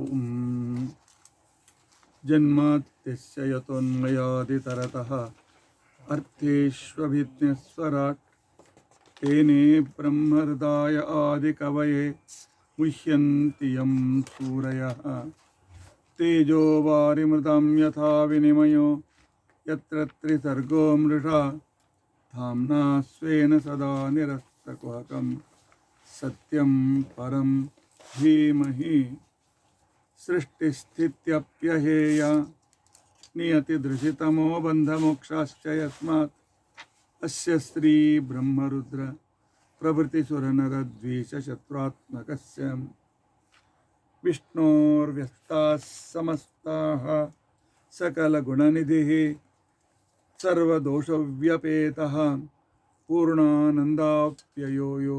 ओम जन्माद्यस्य यतोन्मयादितरतः अर्थेष्वभिज्ञस्वराट् तेने ब्रह्महृदाय आदिकवये मुह्यन्ति यं सूरयः तेजो वारिमृतं यथा विनिमयो यत्र त्रिसर्गो मृषा धाम्ना स्वेन सदा निरस्तकुहकं सत्यं परं धीमहि सृष्टिस्थित्यप्यहेया नियतिदृशितमो बन्धमोक्षाश्च यस्मात् अस्य श्री ब्रह्मरुद्र प्रभृतिसुरनरद्वीषशत्रुत्मकस्य विष्णोर्व्यस्ताः समस्ताः सकलगुणनिधिः सर्वदोषव्यपेतः पूर्णानन्दाप्ययो यो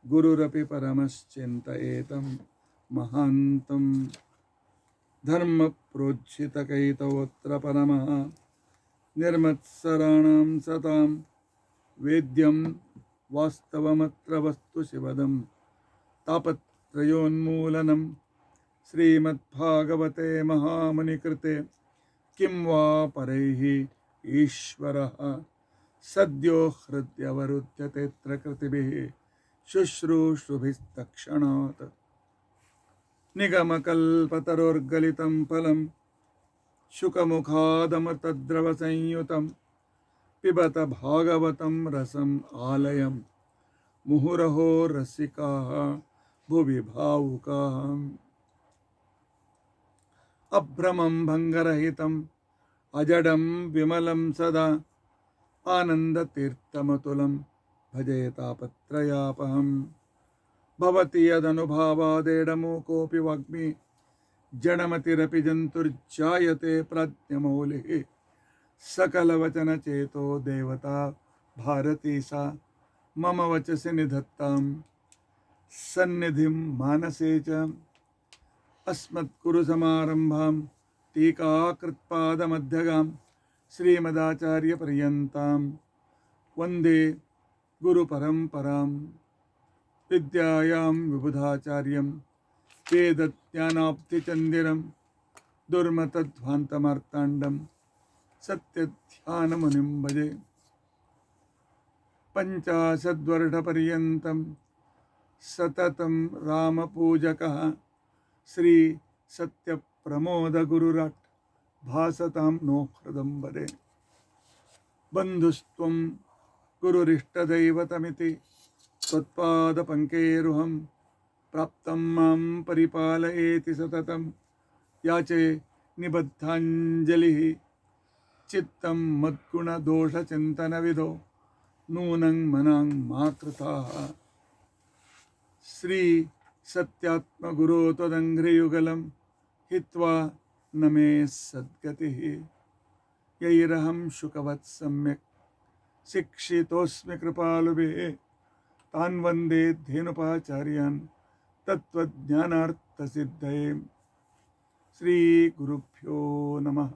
गुरुरपि परमश्चिन्तयेतं महान्तं धर्मप्रोज्झितकैतवोऽत्र परमः निर्मत्सराणां सतां वेद्यं वास्तवमत्र वस्तु शिवदं तापत्रयोन्मूलनं श्रीमद्भागवते महामुनिकृते किं वा परैः ईश्वरः सद्यो हृद्यवरुध्यतेऽत्र कृतिभिः शुश्रूषुभिस्तक्षणात् निगमकल्पतरोर्गलितं फलं शुकमुखादमृतद्रवसंयुतं पिबत भागवतं रसम् आलयं मुहुरहो रसिकाः भुवि भावुकाः अभ्रमं भङ्गरहितम् अजडं विमलं सदा आनन्दतीर्थमतुलं भजे तापत्रयापहं भवति यदनुभावादेडमूकोऽपि वाग्मी जडमतिरपि जन्तुर्जायते प्राज्ञमौलिः सकलवचनचेतो देवता भारती सा मम वचसि निधत्तां सन्निधिं मानसे च अस्मत्कुरुसमारम्भां टीकाकृत्पादमध्यगां श्रीमदाचार्यपर्यन्तां वन्दे गुरुपरम्परां विद्यायां विबुधाचार्यं वेदज्ञानाब्धिचन्दिरं दुर्मतध्वान्तमार्ताण्डं सत्यध्यानमुनिं भजे पञ्चाशद्वर्षपर्यन्तं सततं रामपूजकः श्री सत्यप्रमोदगुरुराट् भासतां नो हृदम्बरे बन्धुस्त्वं गुरुरिष्टदैवतमिति त्वत्पादपङ्केरुहं प्राप्तं मां परिपालयेति सततं याचे निबद्धाञ्जलिः चित्तं मद्गुणदोषचिन्तनविधो नूनं मनां मा कृताः श्री सत्यात्मगुरो त्वदङ्घ्रियुगलं हित्वा न मे सद्गतिः यैरहं शुकवत् सम्यक् शिक्षितोऽस्मि कृपालुभिः तान् वन्दे धेनुपाचार्यान् तत्त्वज्ञानार्थसिद्धये श्रीगुरुभ्यो नमः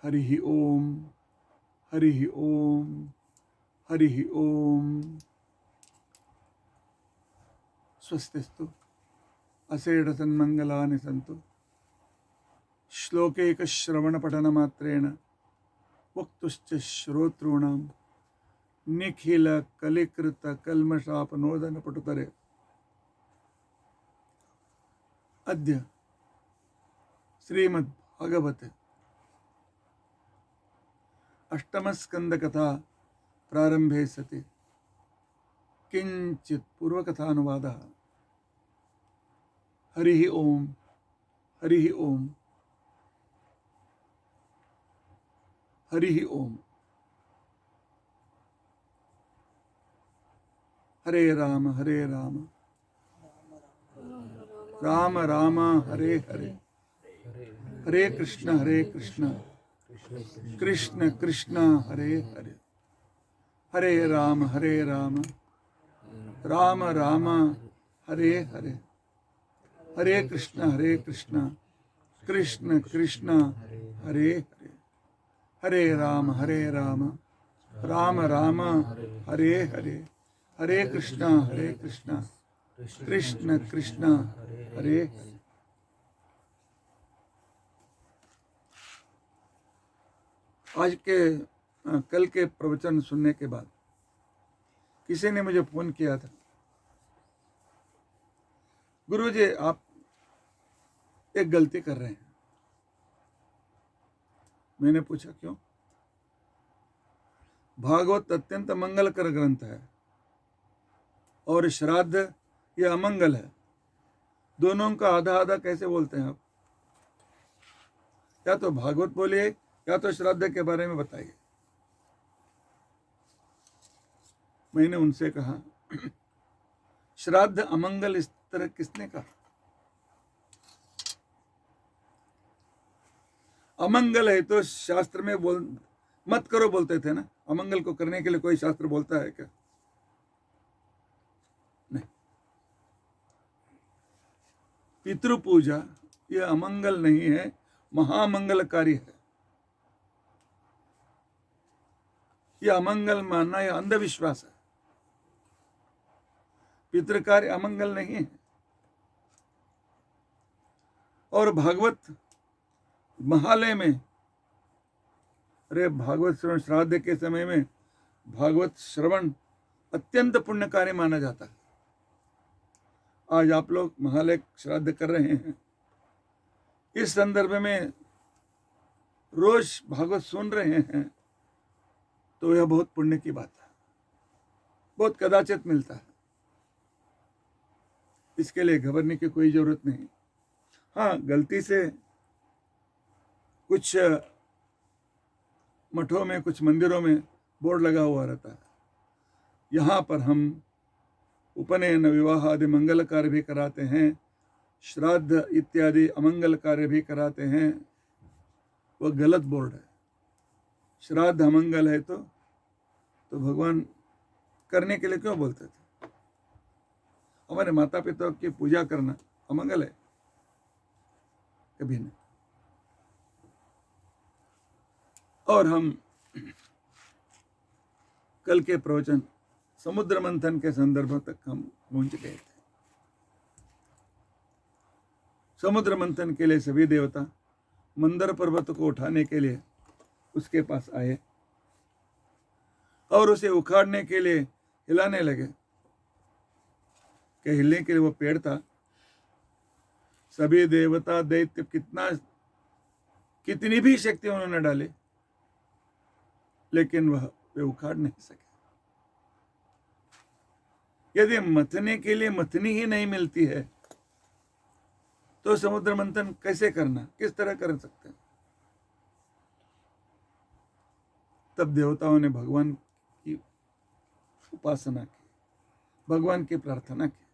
हरिः ओम हरिः ओम हरिः ओम स्वस्तिस्तु असेढसन्मङ्गलानि सन्तु श्लोकैकश्रवणपठनमात्रेण वक्तुश्च श्रोतॄणां निखिलकलिकृतकल्मषापनोदनपटुतरे अद्य श्रीमद्भागवते अष्टमस्कन्धकथा प्रारम्भे सति किञ्चित् पूर्वकथानुवादः। हरिः ओम हरिः ओम हरिः ओम। हरे राम राम राम हरे हरे, हरे कृष्ण कृष्ण कृष्ण हरे हरे, हरे राम राम राम हरे हरे, हरे कृष्ण कृष्ण कृष्ण हरे हरे, हरे राम राम राम हरे हरे, हरे कृष्ण कृष्ण कृष्ण हरे हरे, कल के प्रवचन सुनने के बाद किसी ने मुझे फोन किया था, गुरुजी आप एक गलती कर रहे हैं। मैंने पूछा क्यों? भागवत अत्यंत मंगलकर ग्रंथ है और श्राद्ध यह अमंगल है। दोनों का आधा आधा कैसे बोलते हैं आप? या तो भागवत बोलिए या तो श्राद्ध के बारे में बताइए। मैंने उनसे कहा श्राद्ध अमंगल इस तरह किसने कहा? अमंगल है तो शास्त्र में मत करो बोलते थे ना। अमंगल को करने के लिए कोई शास्त्र बोलता है क्या? नहीं। पितृ पूजा यह अमंगल नहीं है, महामंगलकारी है। यह अमंगल मानना यह अंधविश्वास है। पितृकार्य अमंगल नहीं है। और भागवत महालय में, अरे भागवत श्रवण श्राद्ध के समय में भागवत श्रवण अत्यंत पुण्यकारी माना जाता है। आज आप लोग महालय श्राद्ध कर रहे हैं, इस संदर्भ में रोज भागवत सुन रहे हैं, तो यह बहुत पुण्य की बात है, बहुत कदाचित मिलता है। इसके लिए घबराने की कोई जरूरत नहीं। हाँ, गलती से कुछ मठों में, कुछ मंदिरों में बोर्ड लगा हुआ रहता है, यहाँ पर हम उपनयन, विवाह आदि मंगल कार्य भी कराते हैं, श्राद्ध इत्यादि अमंगल कार्य भी कराते हैं। वह गलत बोर्ड है। श्राद्ध अमंगल है तो भगवान करने के लिए क्यों बोलते थे? हमारे माता पिता की पूजा करना अमंगल है? कभी नहीं। और हम कल के प्रवचन समुद्र मंथन के संदर्भ तक हम पहुंच गए थे। समुद्र मंथन के लिए सभी देवता मंदर पर्वत को उठाने के लिए उसके पास आए और उसे उखाड़ने के लिए हिलाने लगे। कि हिलने के लिए वो पेड़ था। सभी देवता दैत्य कितनी भी शक्ति उन्होंने डाली, लेकिन वे उखाड़ नहीं सके। यदि मथने के लिए मथनी ही नहीं मिलती है तो समुद्र मंथन कैसे करना, किस तरह कर सकते हैं? तब देवताओं ने भगवान की उपासना की, भगवान की प्रार्थना की।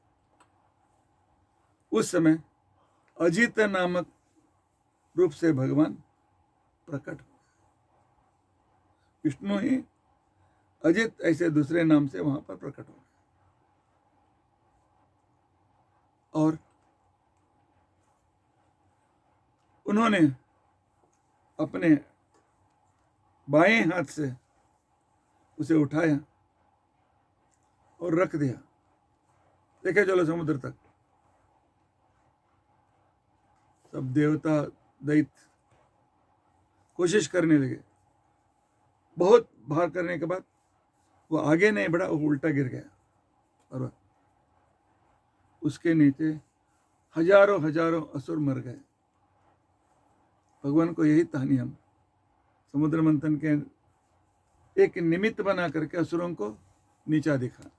उस समय अजित नामक रूप से भगवान प्रकट हुए। विष्णु ही अजित ऐसे दूसरे नाम से वहां पर प्रकट हो गए और उन्होंने अपने बाएं हाथ से उसे उठाया और रख दिया। देखे चलो समुद्र तक। सब देवता दैत्य कोशिश करने लगे। बहुत भार करने के बाद वो आगे नहीं बढ़ा, वो उल्टा गिर गया और उसके नीचे हजारों हजारों असुर मर गए। भगवान को यही कहानी हम समुद्र मंथन के एक निमित्त बना करके असुरों को नीचा दिखा।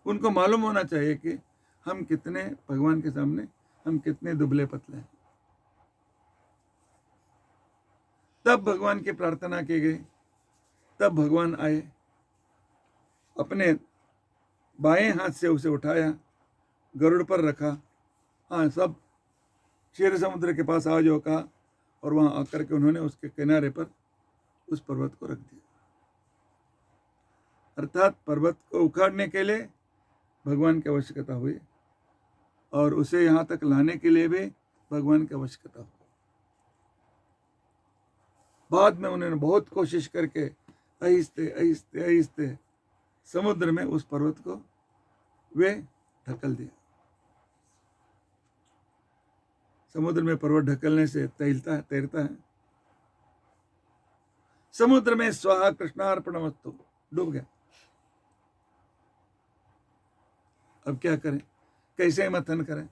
उनको मालूम होना चाहिए कि हम कितने भगवान के सामने हम कितने दुबले पतले हैं। तब भगवान की प्रार्थना की गई। तब भगवान आए, अपने बाएं हाथ से उसे उठाया, गरुड़ पर रखा। हाँ, सब क्षीर समुद्र के पास आ जाओ कहा और वहां आकर के उन्होंने उसके किनारे पर उस पर्वत को रख दिया। अर्थात पर्वत को उखाड़ने के लिए भगवान की आवश्यकता हुई और उसे यहाँ तक लाने के लिए भी भगवान की आवश्यकता हुई। बाद में उन्होंने बहुत कोशिश करके आहिस्ते आहिस्ते आहिस्ते समुद्र में उस पर्वत को वे ढकल दिया। समुद्र में पर्वत ढकलने से तैरता है। समुद्र में स्वाहा कृष्णार्पणमस्तु, डूब गया। अब क्या करें, कैसे मंथन करें?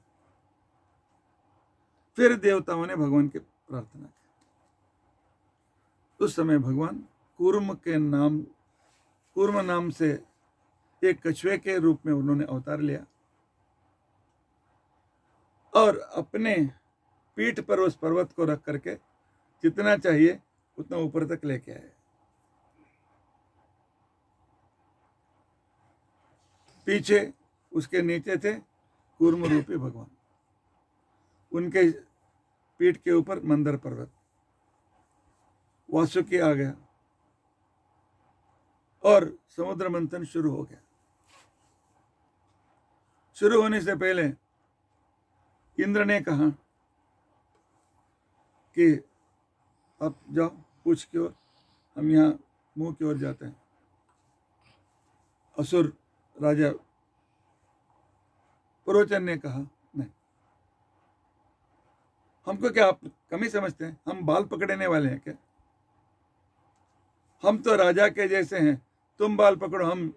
फिर देवताओं ने भगवान की प्रार्थना की। उस समय भगवान कूर्म नाम से एक कछुए के रूप में उन्होंने अवतार लिया और अपने पीठ पर उस पर्वत को रख करके जितना चाहिए उतना ऊपर तक लेके आए। पीछे उसके नीचे थे कूर्म रूपी भगवान, उनके पीठ के ऊपर मंदर पर्वत। वासुकी आ गया और समुद्र मंथन शुरू हो गया। शुरू होने से पहले इंद्र ने कहा कि आप जाओ पूछ की ओर, हम यहाँ मुंह की ओर जाते हैं। असुर राजा पुरोचन ने कहा, नहीं, हमको क्या आप कमी समझते हैं? हम बाल पकड़ने वाले हैं क्या? हम तो राजा के जैसे हैं, तुम बाल पकड़ो, हम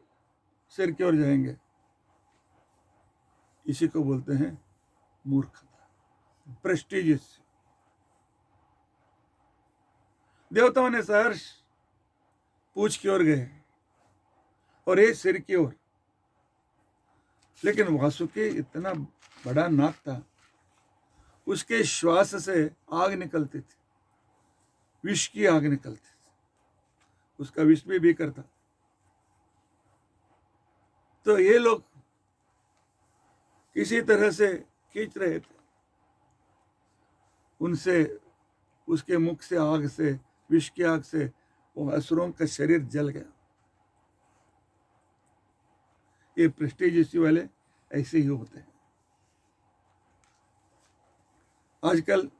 सिर की ओर जाएंगे। इसी को बोलते हैं मूर्खता, प्रेस्टिजियस। देवताओं ने सहर्ष पूछ की ओर गए और ये सिर की ओर। लेकिन वासुकी इतना बड़ा नाक था, उसके श्वास से आग निकलती थी, विष की आग निकलती थी, उसका विष भी भीकर था। तो ये लोग किसी तरह से खींच रहे थे, उनसे उसके मुख से आग से, विष की आग से वो असुरों का शरीर जल गया। ये प्रेस्टिजियस वाले ऐसे ही होते हैं। आजकल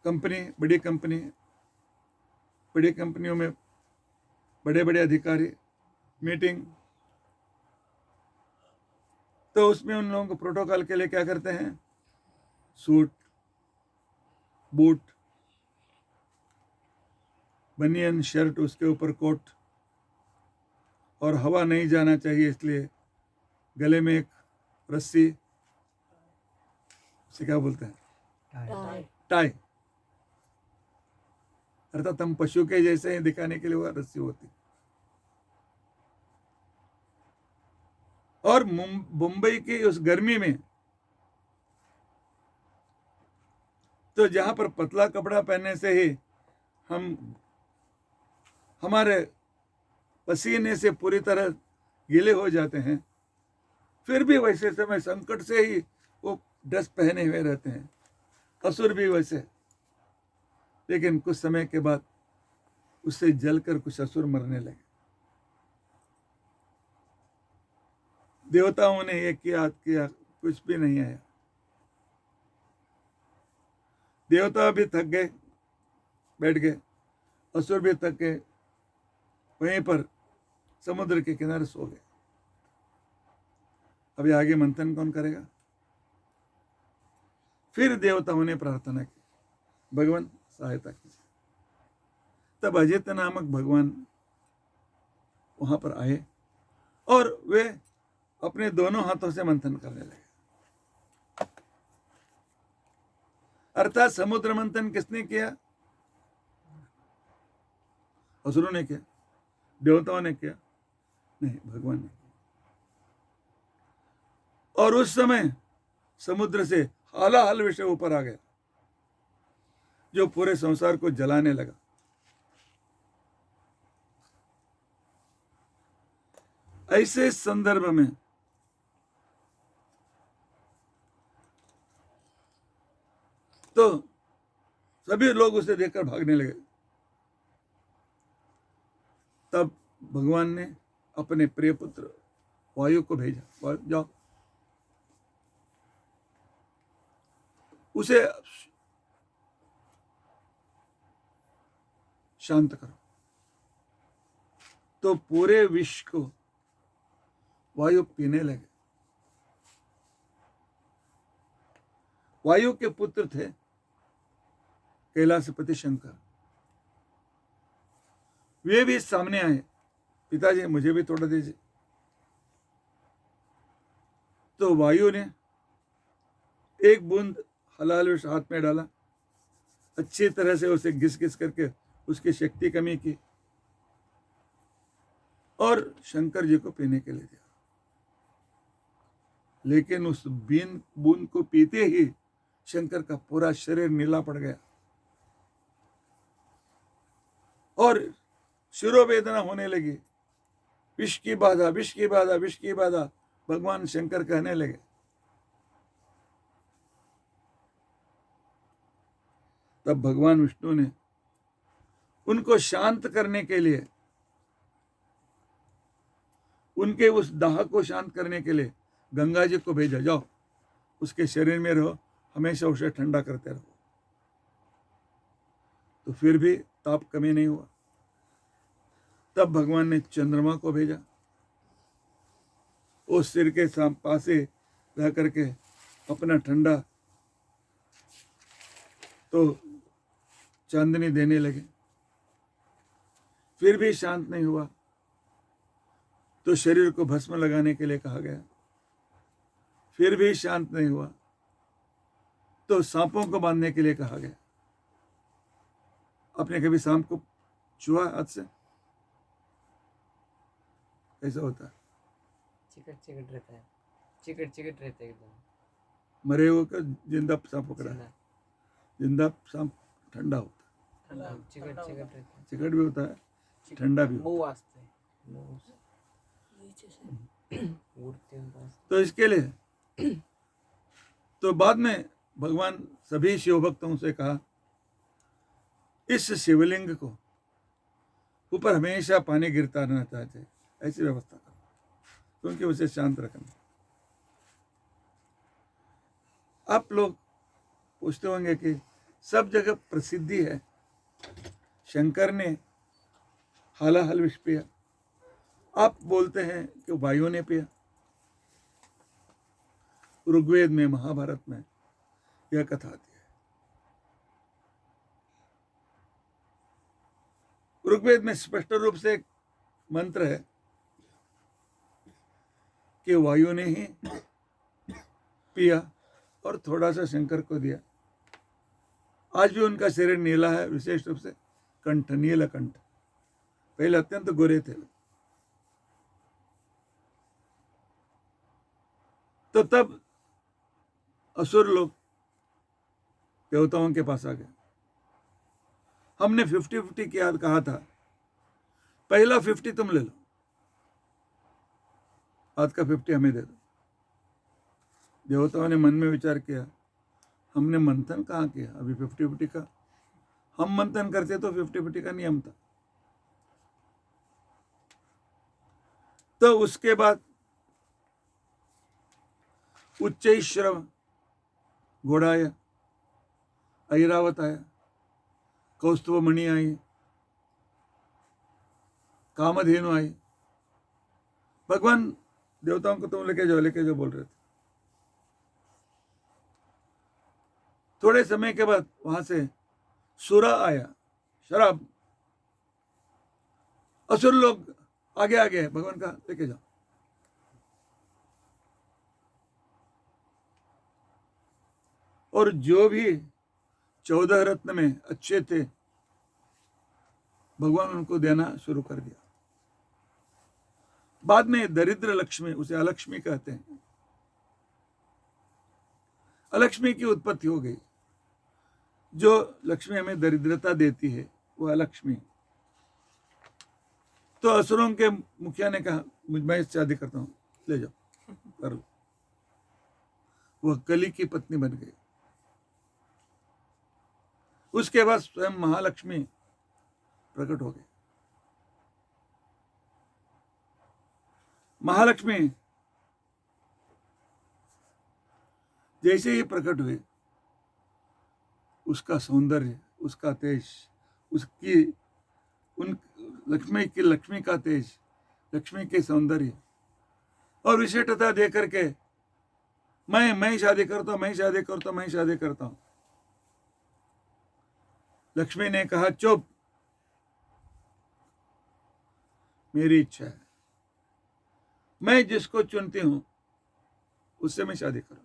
बड़ी कंपनियों में बड़े बड़े अधिकारी मीटिंग, तो उसमें उन लोगों को प्रोटोकॉल के लिए क्या करते हैं? सूट, बूट, बनियन, शर्ट, उसके ऊपर कोट, और हवा नहीं जाना चाहिए इसलिए गले में एक रस्सी, उसे क्या बोलते हैं? टाई। अर्थात हम पशु के जैसे ही दिखाने के लिए वो रस्सी होती। और मुंबई की उस गर्मी में तो जहां पर पतला कपड़ा पहनने से ही हमारे पसीने से पूरी तरह गीले हो जाते हैं, फिर भी वैसे समय संकट से ही वो ड्रेस पहने हुए रहते हैं। असुर भी वैसे। लेकिन कुछ समय के बाद उससे जलकर कुछ असुर मरने लगे। देवताओं ने ये किया, कुछ भी नहीं आया। देवता भी थक गए, बैठ गए। असुर भी थक गए, वहीं पर समुद्र के किनारे सो गए। अभी आगे मंथन कौन करेगा? फिर देवताओं ने प्रार्थना की, भगवान सहायता कीजिए। तब अजित नामक भगवान वहां पर आए और वे अपने दोनों हाथों से मंथन करने लगे। अर्थात समुद्र मंथन किसने किया? असुरों ने किया? देवताओं ने किया? नहीं, भगवान ने किया। और उस समय समुद्र से हालाहल विषय ऊपर आ गया, जो पूरे संसार को जलाने लगा। ऐसे संदर्भ में तो सभी लोग उसे देखकर भागने लगे। तब भगवान ने अपने प्रिय पुत्र वायु को भेजा, जाओ उसे शांत करो। तो पूरे विश्व को वायु पीने लगे। वायु के पुत्र थे कैलाशपति शंकर। वे भी सामने आए, पिताजी मुझे भी थोड़ा दीजिए। तो वायु ने एक बूंद हलाल विष हाथ में डाला, अच्छी तरह से उसे घिस घिस करके उसकी शक्ति कमी की और शंकर जी को पीने के लिए दिया। लेकिन उस बूंद को पीते ही शंकर का पूरा शरीर नीला पड़ गया और शिरोवेदना होने लगी। विष की बाधा, विष की बाधा, विष की बाधा भगवान शंकर कहने लगे। तब भगवान विष्णु ने उनको शांत करने के लिए, उनके उस दाह को शांत करने के लिए गंगा जी को भेजा, जाओ उसके शरीर में रहो, हमेशा उसे ठंडा करते रहो। तो फिर भी ताप कमी नहीं हुआ। तब भगवान ने चंद्रमा को भेजा, उस सिर के पास रह करके अपना ठंडा तो चांदनी देने लगे, फिर भी शांत नहीं हुआ। तो शरीर को भस्म लगाने के लिए कहा गया, फिर भी शांत नहीं हुआ। तो सांपों को बांधने के लिए कहा गया। आपने कभी सांप को छुआ हाथ से? कैसा होता है? चिकट चिकट रहता है, चिकट चिकट रहता है एकदम। मरे हुए का जिंदा सांप पकड़ा है। जिंदा सांप ठंडा होता है, चिकट चिकट रहता है, चिकट भी होता है, ठंडा भी होता है। मुंह वास्ते नीचे से उड़ते हैं। तो इसके लिए तो बाद में भगवान सभी शिव भक्तों से कहा, इस शिवलिंग को ऊपर हमेशा पानी गिरता रहना चाहिए, ऐसी व्यवस्था करो, क्योंकि उसे शांत रखना। आप लोग पूछते होंगे कि सब जगह प्रसिद्धि है, शंकर ने हालाहल विष पिया, आप बोलते हैं कि वायु ने पिया। ऋग्वेद में, महाभारत में यह कथा आती है। ऋग्वेद में स्पष्ट रूप से एक मंत्र है कि वायु ने ही पिया और थोड़ा सा शंकर को दिया। आज भी उनका शरीर नीला है, विशेष रूप से कंठ, नील कंठ। पहले अत्यंत गोरे थे। तो तब असुर लोग देवताओं के पास आ गए। हमने 50-50 की याद कहा था, पहला 50 तुम ले लो, आज का 50 हमें दे दो। देवताओं ने मन में विचार किया, हमने मंथन कहाँ किया, अभी 50-50 का। हम मंथन करते तो 50-50 का नियम था। तो उसके बाद उच्चैश्रव घोड़ा आया, ऐरावत आया, कौस्तुभ मणि आई, कामधेनु आई। भगवान देवताओं को तुम लेके जाओ बोल रहे थे। थोड़े समय के बाद वहां से सुरा आया, शराब। असुर लोग आगे आगे, भगवान का लेके जाओ। और जो भी 14 रत्न में अच्छे थे, भगवान उनको देना शुरू कर दिया। बाद में दरिद्र लक्ष्मी, उसे अलक्ष्मी कहते हैं, अलक्ष्मी की उत्पत्ति हो गई। जो लक्ष्मी हमें दरिद्रता देती है वो अलक्ष्मी। तो असुरों के मुखिया ने कहा, मैं शादी करता हूं, ले जाओ कर लो। वह कली की पत्नी बन गई। उसके बाद स्वयं महालक्ष्मी प्रकट हो गई। महालक्ष्मी जैसे ही प्रकट हुए, उसका सौंदर्य, उसका तेज, उसकी उन लक्ष्मी का तेज, लक्ष्मी के सौंदर्य और विशेषता दे करके मैं शादी करता हूं, मैं शादी करता हूं, मैं शादी करता हूं। लक्ष्मी ने कहा, चुप, मेरी इच्छा है, मैं जिसको चुनती हूं उससे मैं शादी करूं।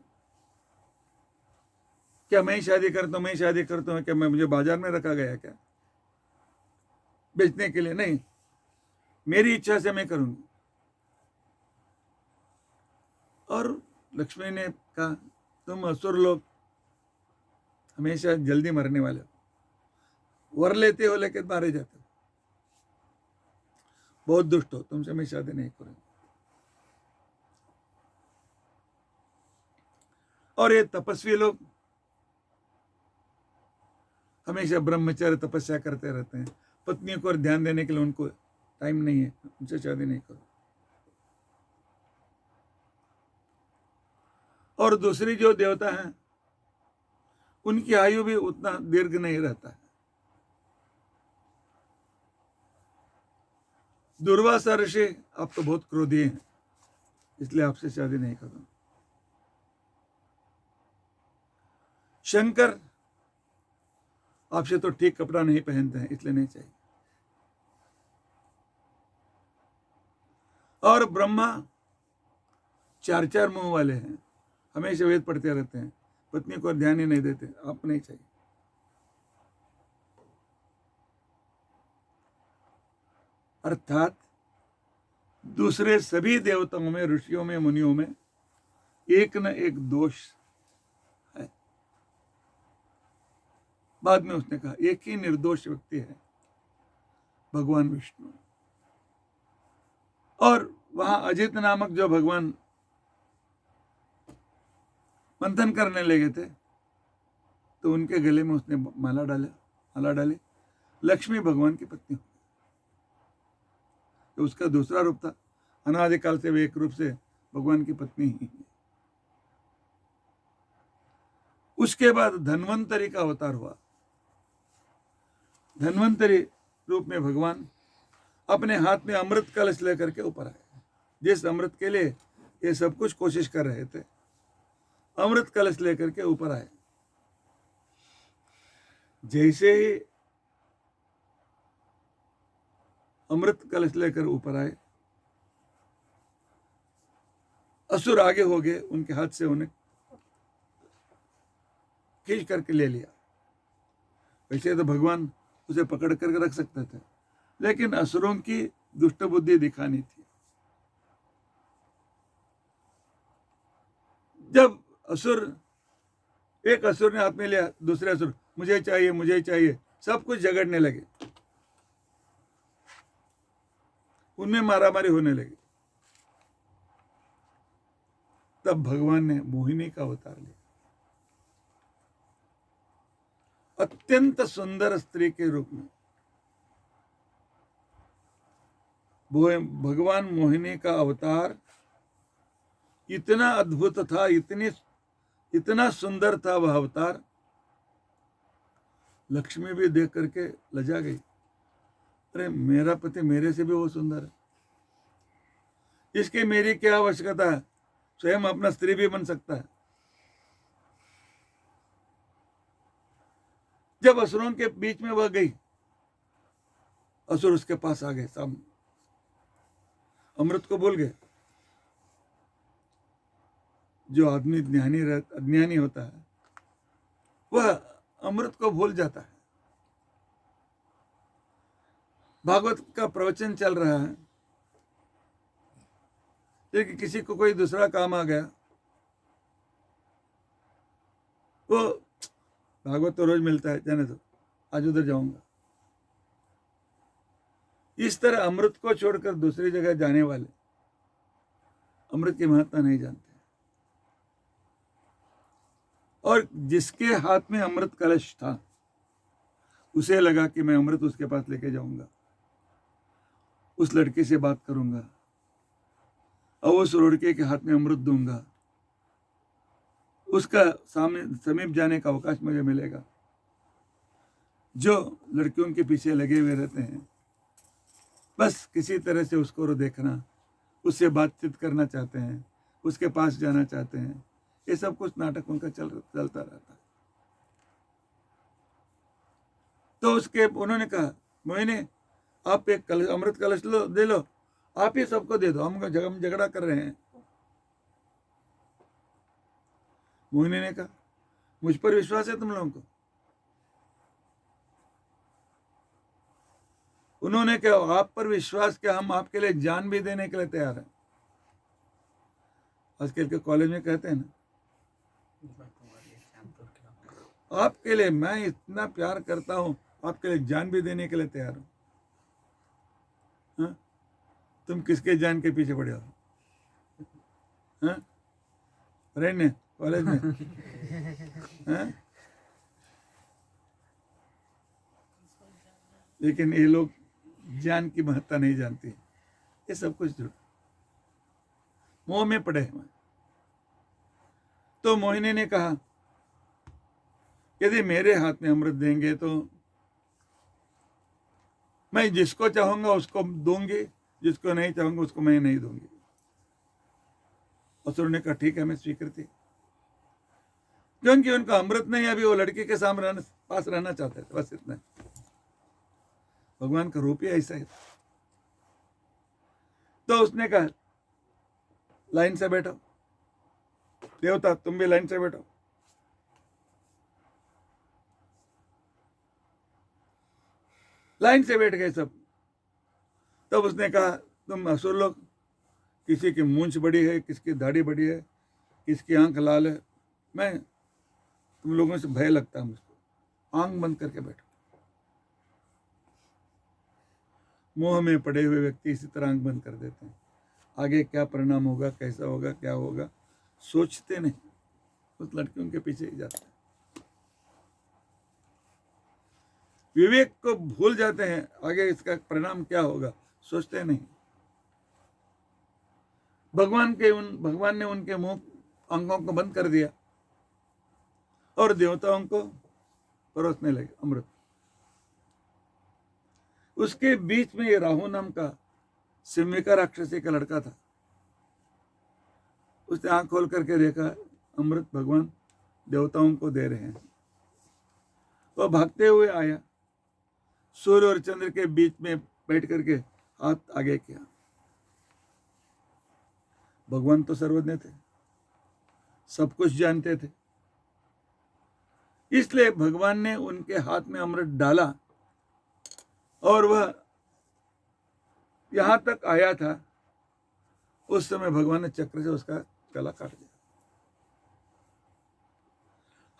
क्या मैं ही शादी करता हूं, मैं ही शादी करता हूं? क्या मैं मुझे बाजार में रखा गया क्या बेचने के लिए? नहीं, मेरी इच्छा से मैं करूंगी। और लक्ष्मी ने कहा, तुम असुर लोग हमेशा जल्दी मरने वाले हो, वर लेते हो लेकिन मारे जाते हो, बहुत दुष्ट हो, तुमसे मैं शादी नहीं करूंगी। और ये तपस्वी लोग हमेशा ब्रह्मचर्य तपस्या करते रहते हैं, पत्नियों को ध्यान देने के लिए उनको टाइम नहीं है, उनसे शादी नहीं करो। और दूसरी जो देवता हैं उनकी आयु भी उतना दीर्घ नहीं रहता है। दुर्वासा ऋषि, आप तो बहुत क्रोधी हैं, इसलिए आपसे शादी नहीं करूंगा। शंकर, आपसे तो ठीक कपड़ा नहीं पहनते हैं, इसलिए नहीं चाहिए। और ब्रह्मा 4 मुंह वाले हैं, हमेशा वेद पढ़ते रहते हैं, पत्नी को ध्यान ही नहीं देते, आप नहीं चाहिए। अर्थात दूसरे सभी देवताओं में, ऋषियों में, मुनियों में एक न एक दोष है। बाद में उसने कहा एक ही निर्दोष व्यक्ति है, भगवान विष्णु। और वहां अजित नामक जो भगवान मंथन करने लगे थे, तो उनके गले में उसने माला डाली, लक्ष्मी भगवान की पत्नी हो। तो उसका दूसरा रूप था, अनादिकाल से वे एक रूप से भगवान की पत्नी ही है। उसके बाद धन्वंतरी का अवतार हुआ। धन्वंतरी रूप में भगवान अपने हाथ में अमृत कलश लेकर के ऊपर आए, जिस अमृत के लिए ये सब कुछ कोशिश कर रहे थे, अमृत कलश लेकर के ऊपर आए। जैसे ही अमृत कलश लेकर ऊपर आए, असुर आगे हो गए, उनके हाथ से उन्हें खींच करके ले लिया। वैसे तो भगवान उसे पकड़ करके रख सकते थे, लेकिन असुरों की दुष्ट बुद्धि दिखानी थी। जब एक असुर ने हाथ में लिया, दूसरे असुर मुझे चाहिए मुझे चाहिए, सब कुछ झगड़ने लगे, उनमें मारामारी होने लगी। तब भगवान ने मोहिनी का अवतार लिया, अत्यंत सुंदर स्त्री के रूप में। भगवान मोहिनी का अवतार इतना अद्भुत था, इतना सुंदर था वह अवतार, लक्ष्मी भी देख करके लजा गई। अरे मेरा पति मेरे से भी वो सुंदर है, इसकी मेरी क्या आवश्यकता है, स्वयं अपना स्त्री भी बन सकता है। जब असुरों के बीच में वह गई, असुर उसके पास आ गए, सामने अमृत को भूल गए। जो आदमी अज्ञानी होता है वह अमृत को भूल जाता है। भागवत का प्रवचन चल रहा है, लेकिन किसी को कोई दूसरा काम आ गया, वो भागवत तो रोज मिलता है, जाने दो, आज उधर जाऊंगा। इस तरह अमृत को छोड़कर दूसरी जगह जाने वाले अमृत की महत्ता नहीं जानते। और जिसके हाथ में अमृत कलश था, उसे लगा कि मैं अमृत उसके पास लेके जाऊंगा, उस लड़की से बात करूंगा और उस लड़के के हाथ में अमृत दूंगा, उसका समीप जाने का अवकाश मुझे मिलेगा। जो लड़कियों के पीछे लगे हुए रहते हैं, बस किसी तरह से उसको देखना, उससे बातचीत करना चाहते हैं, उसके पास जाना चाहते हैं, ये सब कुछ नाटक उनका चलता रहता है। तो उन्होंने कहा, मोहिनी आप एक अमृत कलश दे लो आप ही सबको दे दो, हम झगड़ा कर रहे हैं। मोहिनी ने कहा, मुझ पर विश्वास है तुम लोगों को? उन्होंने कहा, आप पर विश्वास क्या, हम आपके लिए जान भी देने के लिए तैयार हैं। आजकल के कॉलेज में कहते हैं ना, आपके लिए मैं इतना प्यार करता हूं, आपके लिए जान भी देने के लिए तैयार हूं। हाँ? तुम किसके जान के पीछे पड़े हो? हाँ? फ्रेंड ने कॉलेज में? हाँ? लेकिन ये लोग जान की महत्ता नहीं जानती। ये सब कुछ झूठ, मोह में पड़े हैं। तो मोहिनी ने कहा, यदि मेरे हाथ में अमृत देंगे तो मैं जिसको चाहूंगा उसको दूंगी, जिसको नहीं चाहूंगा उसको मैं नहीं दूंगी। असुर ने कहा, ठीक है, मैं स्वीकृति। क्योंकि उनका अमृत नहीं, अभी वो लड़की के सामने पास रहना चाहते थे, बस इतना। भगवान का रूप ही ऐसा है। तो उसने कहा, लाइन से बैठो देवता, तुम भी लाइन से बैठो। लाइन से बैठ गए सब। तब उसने कहा, तुम असुर लोग, किसी की मूंछ बड़ी है, किसकी दाढ़ी बड़ी है, किसकी आंख लाल है, मैं तुम लोगों से भय लगता है मुझको, आंख बंद करके बैठो। मोह में पड़े हुए व्यक्ति इसी तरह आंख बंद कर देते हैं। आगे क्या परिणाम होगा, कैसा होगा, क्या होगा, सोचते नहीं, उस लड़कियों के पीछे ही जाते हैं। विवेक को भूल जाते हैं, आगे इसका परिणाम क्या होगा सोचते नहीं। भगवान ने उनके मुंह अंगों को बंद कर दिया और देवताओं को परोसने लगे अमृत। उसके बीच में ये राहु नाम का सिम्मिका राक्षसी का लड़का था। उसने आंख खोल करके देखा, अमृत भगवान देवताओं को दे रहे हैं। वह भागते हुए आया, सूर्य और चंद्र के बीच में बैठ करके हाथ आगे किया। भगवान तो सर्वज्ञ थे, सब कुछ जानते थे, इसलिए भगवान ने उनके हाथ में अमृत डाला और वह यहां तक आया था। उस समय भगवान ने चक्र से उसका गला काट दिया।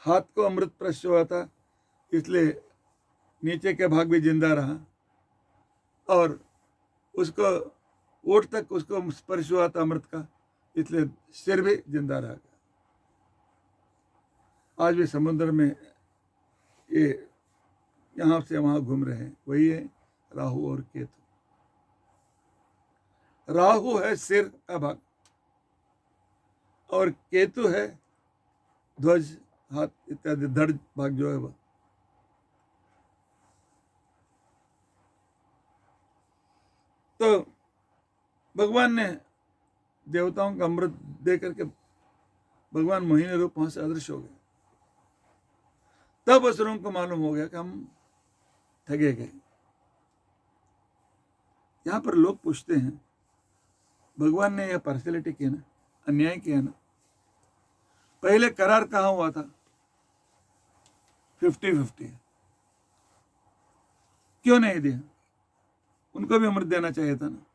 हाथ को अमृत स्पर्श हुआ था, इसलिए नीचे के भाग भी जिंदा रहा, और उसको ओठ तक उसको स्पर्श हुआ था अमृत का, इसलिए सिर भी जिंदा रह गया। आज भी समुद्र में ये यहां से वहां घूम रहे हैं, वही है राहु और केतु। राहु है सिर का भाग और केतु है ध्वज, हाथ इत्यादि धड़ भाग जो है वह। तो भगवान ने देवताओं का अमृत दे करके भगवान मोहिनी रूप वहां से अदृश्य हो गए। तब असुरों को मालूम हो गया कि हम ठगे गए। यहां पर लोग पूछते हैं, भगवान ने यह पार्शियलिटी किया ना, अन्याय किया ना, पहले करार कहां हुआ था 50-50, क्यों नहीं दिया? उनको भी अमृत देना चाहिए था ना।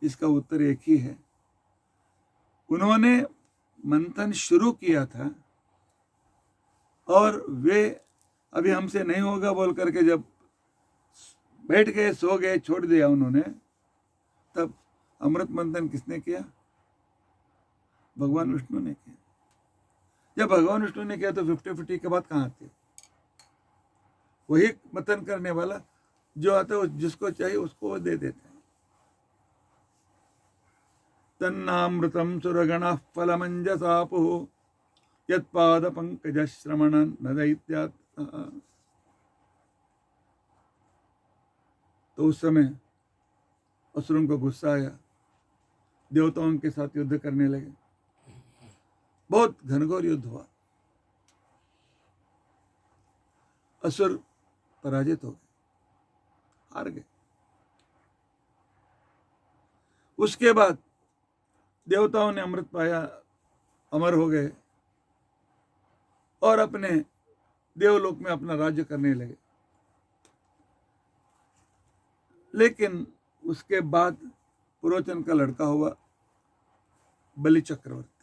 इसका उत्तर एक ही है, उन्होंने मंथन शुरू किया था और वे अभी हमसे नहीं होगा बोल करके जब बैठ गए, सो गए, छोड़ दिया उन्होंने, तब अमृत मंथन किसने किया? भगवान विष्णु ने किया। जब भगवान विष्णु ने किया तो 50-50 के बाद कहां आती? वही मंथन करने वाला जो आता है, जिसको चाहिए उसको दे देते हैं। तन्नामृतम सुरगण फलमंजसापु यत्पाद पंकज श्रमण न दैत्यात्। तो उस समय असुरों को गुस्सा आया, देवताओं के साथ युद्ध करने लगे, बहुत घनघोर युद्ध हुआ, असुर पराजित हो गए, हार गए। उसके बाद देवताओं ने अमृत पाया, अमर हो गए और अपने देवलोक में अपना राज्य करने लगे। लेकिन उसके बाद पुरोचन का लड़का हुआ बलि चक्रवर्ती।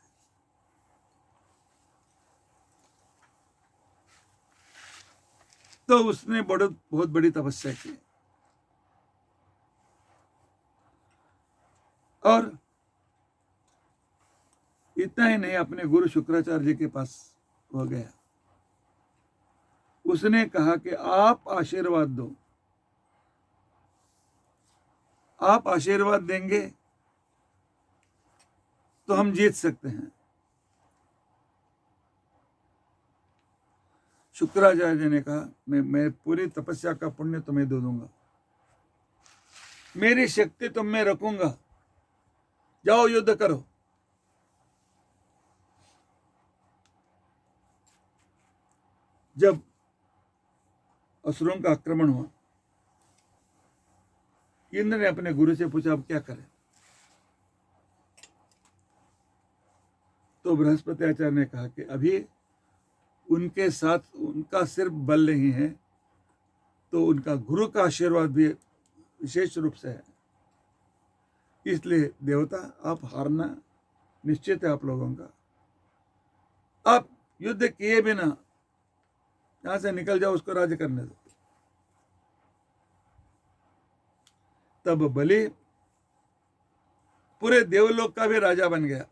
तो उसने बहुत बड़ी तपस्या की और इतना ही नहीं, अपने गुरु शुक्राचार्य जी के पास हो गया। उसने कहा कि आप आशीर्वाद दो, आप आशीर्वाद देंगे तो हम जीत सकते हैं। शुक्राचार्य जी ने कहा, मैं पूरी तपस्या का पुण्य तुम्हें दे दूंगा, मेरी शक्ति तुम में रखूंगा, जाओ युद्ध करो। जब असुरों का आक्रमण हुआ, इंद्र ने अपने गुरु से पूछा अब क्या करें। तो बृहस्पति आचार्य ने कहा कि अभी उनके साथ उनका सिर्फ बल नहीं है, तो उनका गुरु का आशीर्वाद भी विशेष रूप से है। इसलिए देवता, आप हारना निश्चित है आप लोगों का, आप युद्ध किए बिना यहां से निकल जाओ, उसको राज्य करने दो। तब बलि पूरे देवलोक का भी राजा बन गया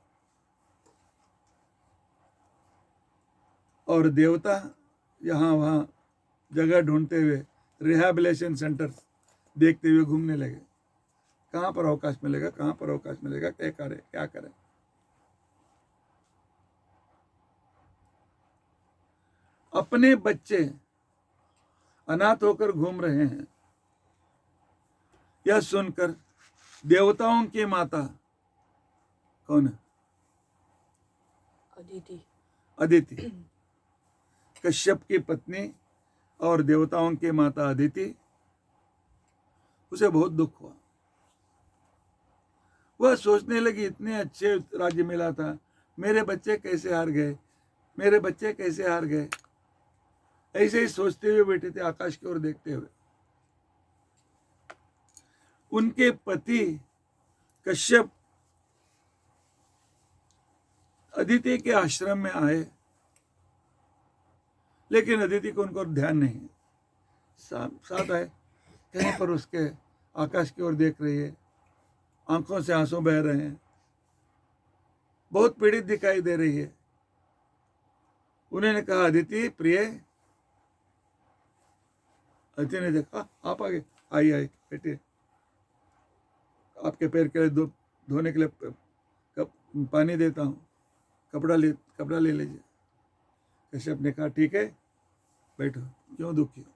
और देवता यहां वहां जगह ढूंढते हुए रिहैबिलिटेशन सेंटर्स देखते हुए घूमने लगे, कहां पर अवकाश मिलेगा, कहां पर अवकाश मिलेगा, क्या करें। अपने बच्चे अनाथ होकर घूम रहे हैं, यह सुनकर देवताओं की माता कौन है? अदिति, कश्यप की पत्नी और देवताओं की माता अदिति, उसे बहुत दुख हुआ। वह सोचने लगी, इतने अच्छे राज्य मिला था, मेरे बच्चे कैसे हार गए, मेरे बच्चे कैसे हार गए। ऐसे ही सोचते हुए बैठे थे, आकाश की ओर देखते हुए। उनके पति कश्यप अदिति के आश्रम में आए, लेकिन अदिति को उनको ध्यान नहीं, साथ आए, कहीं पर उसके आकाश की ओर देख रही है, आंखों से आंसू बह रहे हैं, बहुत पीड़ित दिखाई दे रही है। उन्होंने कहा, अदिति प्रिय। अदिति ने देखा, आप आगे, आई बेटे, आपके पैर के लिए धोने के लिए पानी देता हूँ, कपड़ा ले लीजिए। कश्यप ने कहा, ठीक है बैठो, क्यों दुखी हो,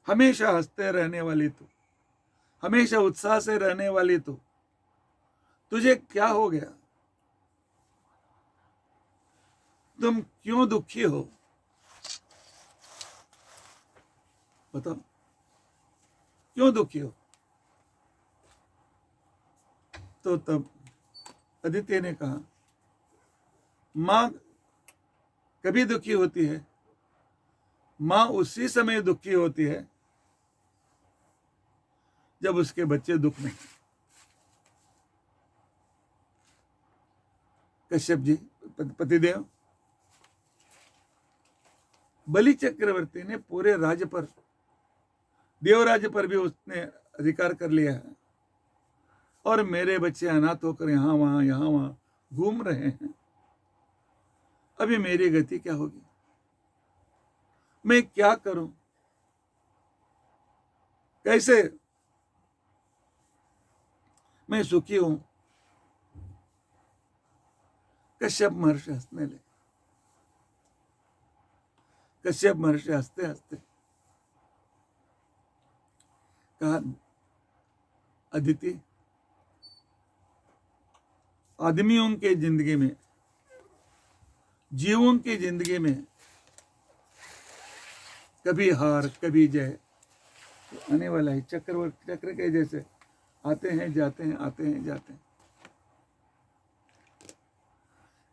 हमेशा हंसते रहने वाली तू, हमेशा उत्साह से रहने वाली तू, तुझे क्या हो गया, तुम क्यों दुखी हो, बताओ क्यों दुखी हो। तो तब अदिति ने कहा, मां कभी दुखी होती है, मां उसी समय दुखी होती है जब उसके बच्चे दुख में। कश्यप जी पतिदेव, बलि चक्रवर्ती ने पूरे राज्य पर, देवराज्य पर भी उसने अधिकार कर लिया है, और मेरे बच्चे अनाथ होकर यहां वहां घूम रहे हैं। अभी मेरी गति क्या होगी, मैं क्या करूं, कैसे मैं सुखी हूं। कश्यप महर्षि हंसने लगे। कश्यप महर्षि हंसते हंसते कहा, अदिति, आदमियों के जिंदगी में, जीवों की जिंदगी में कभी हार कभी जय तो आने वाला है, चक्र के जैसे आते हैं जाते हैं, आते हैं जाते हैं।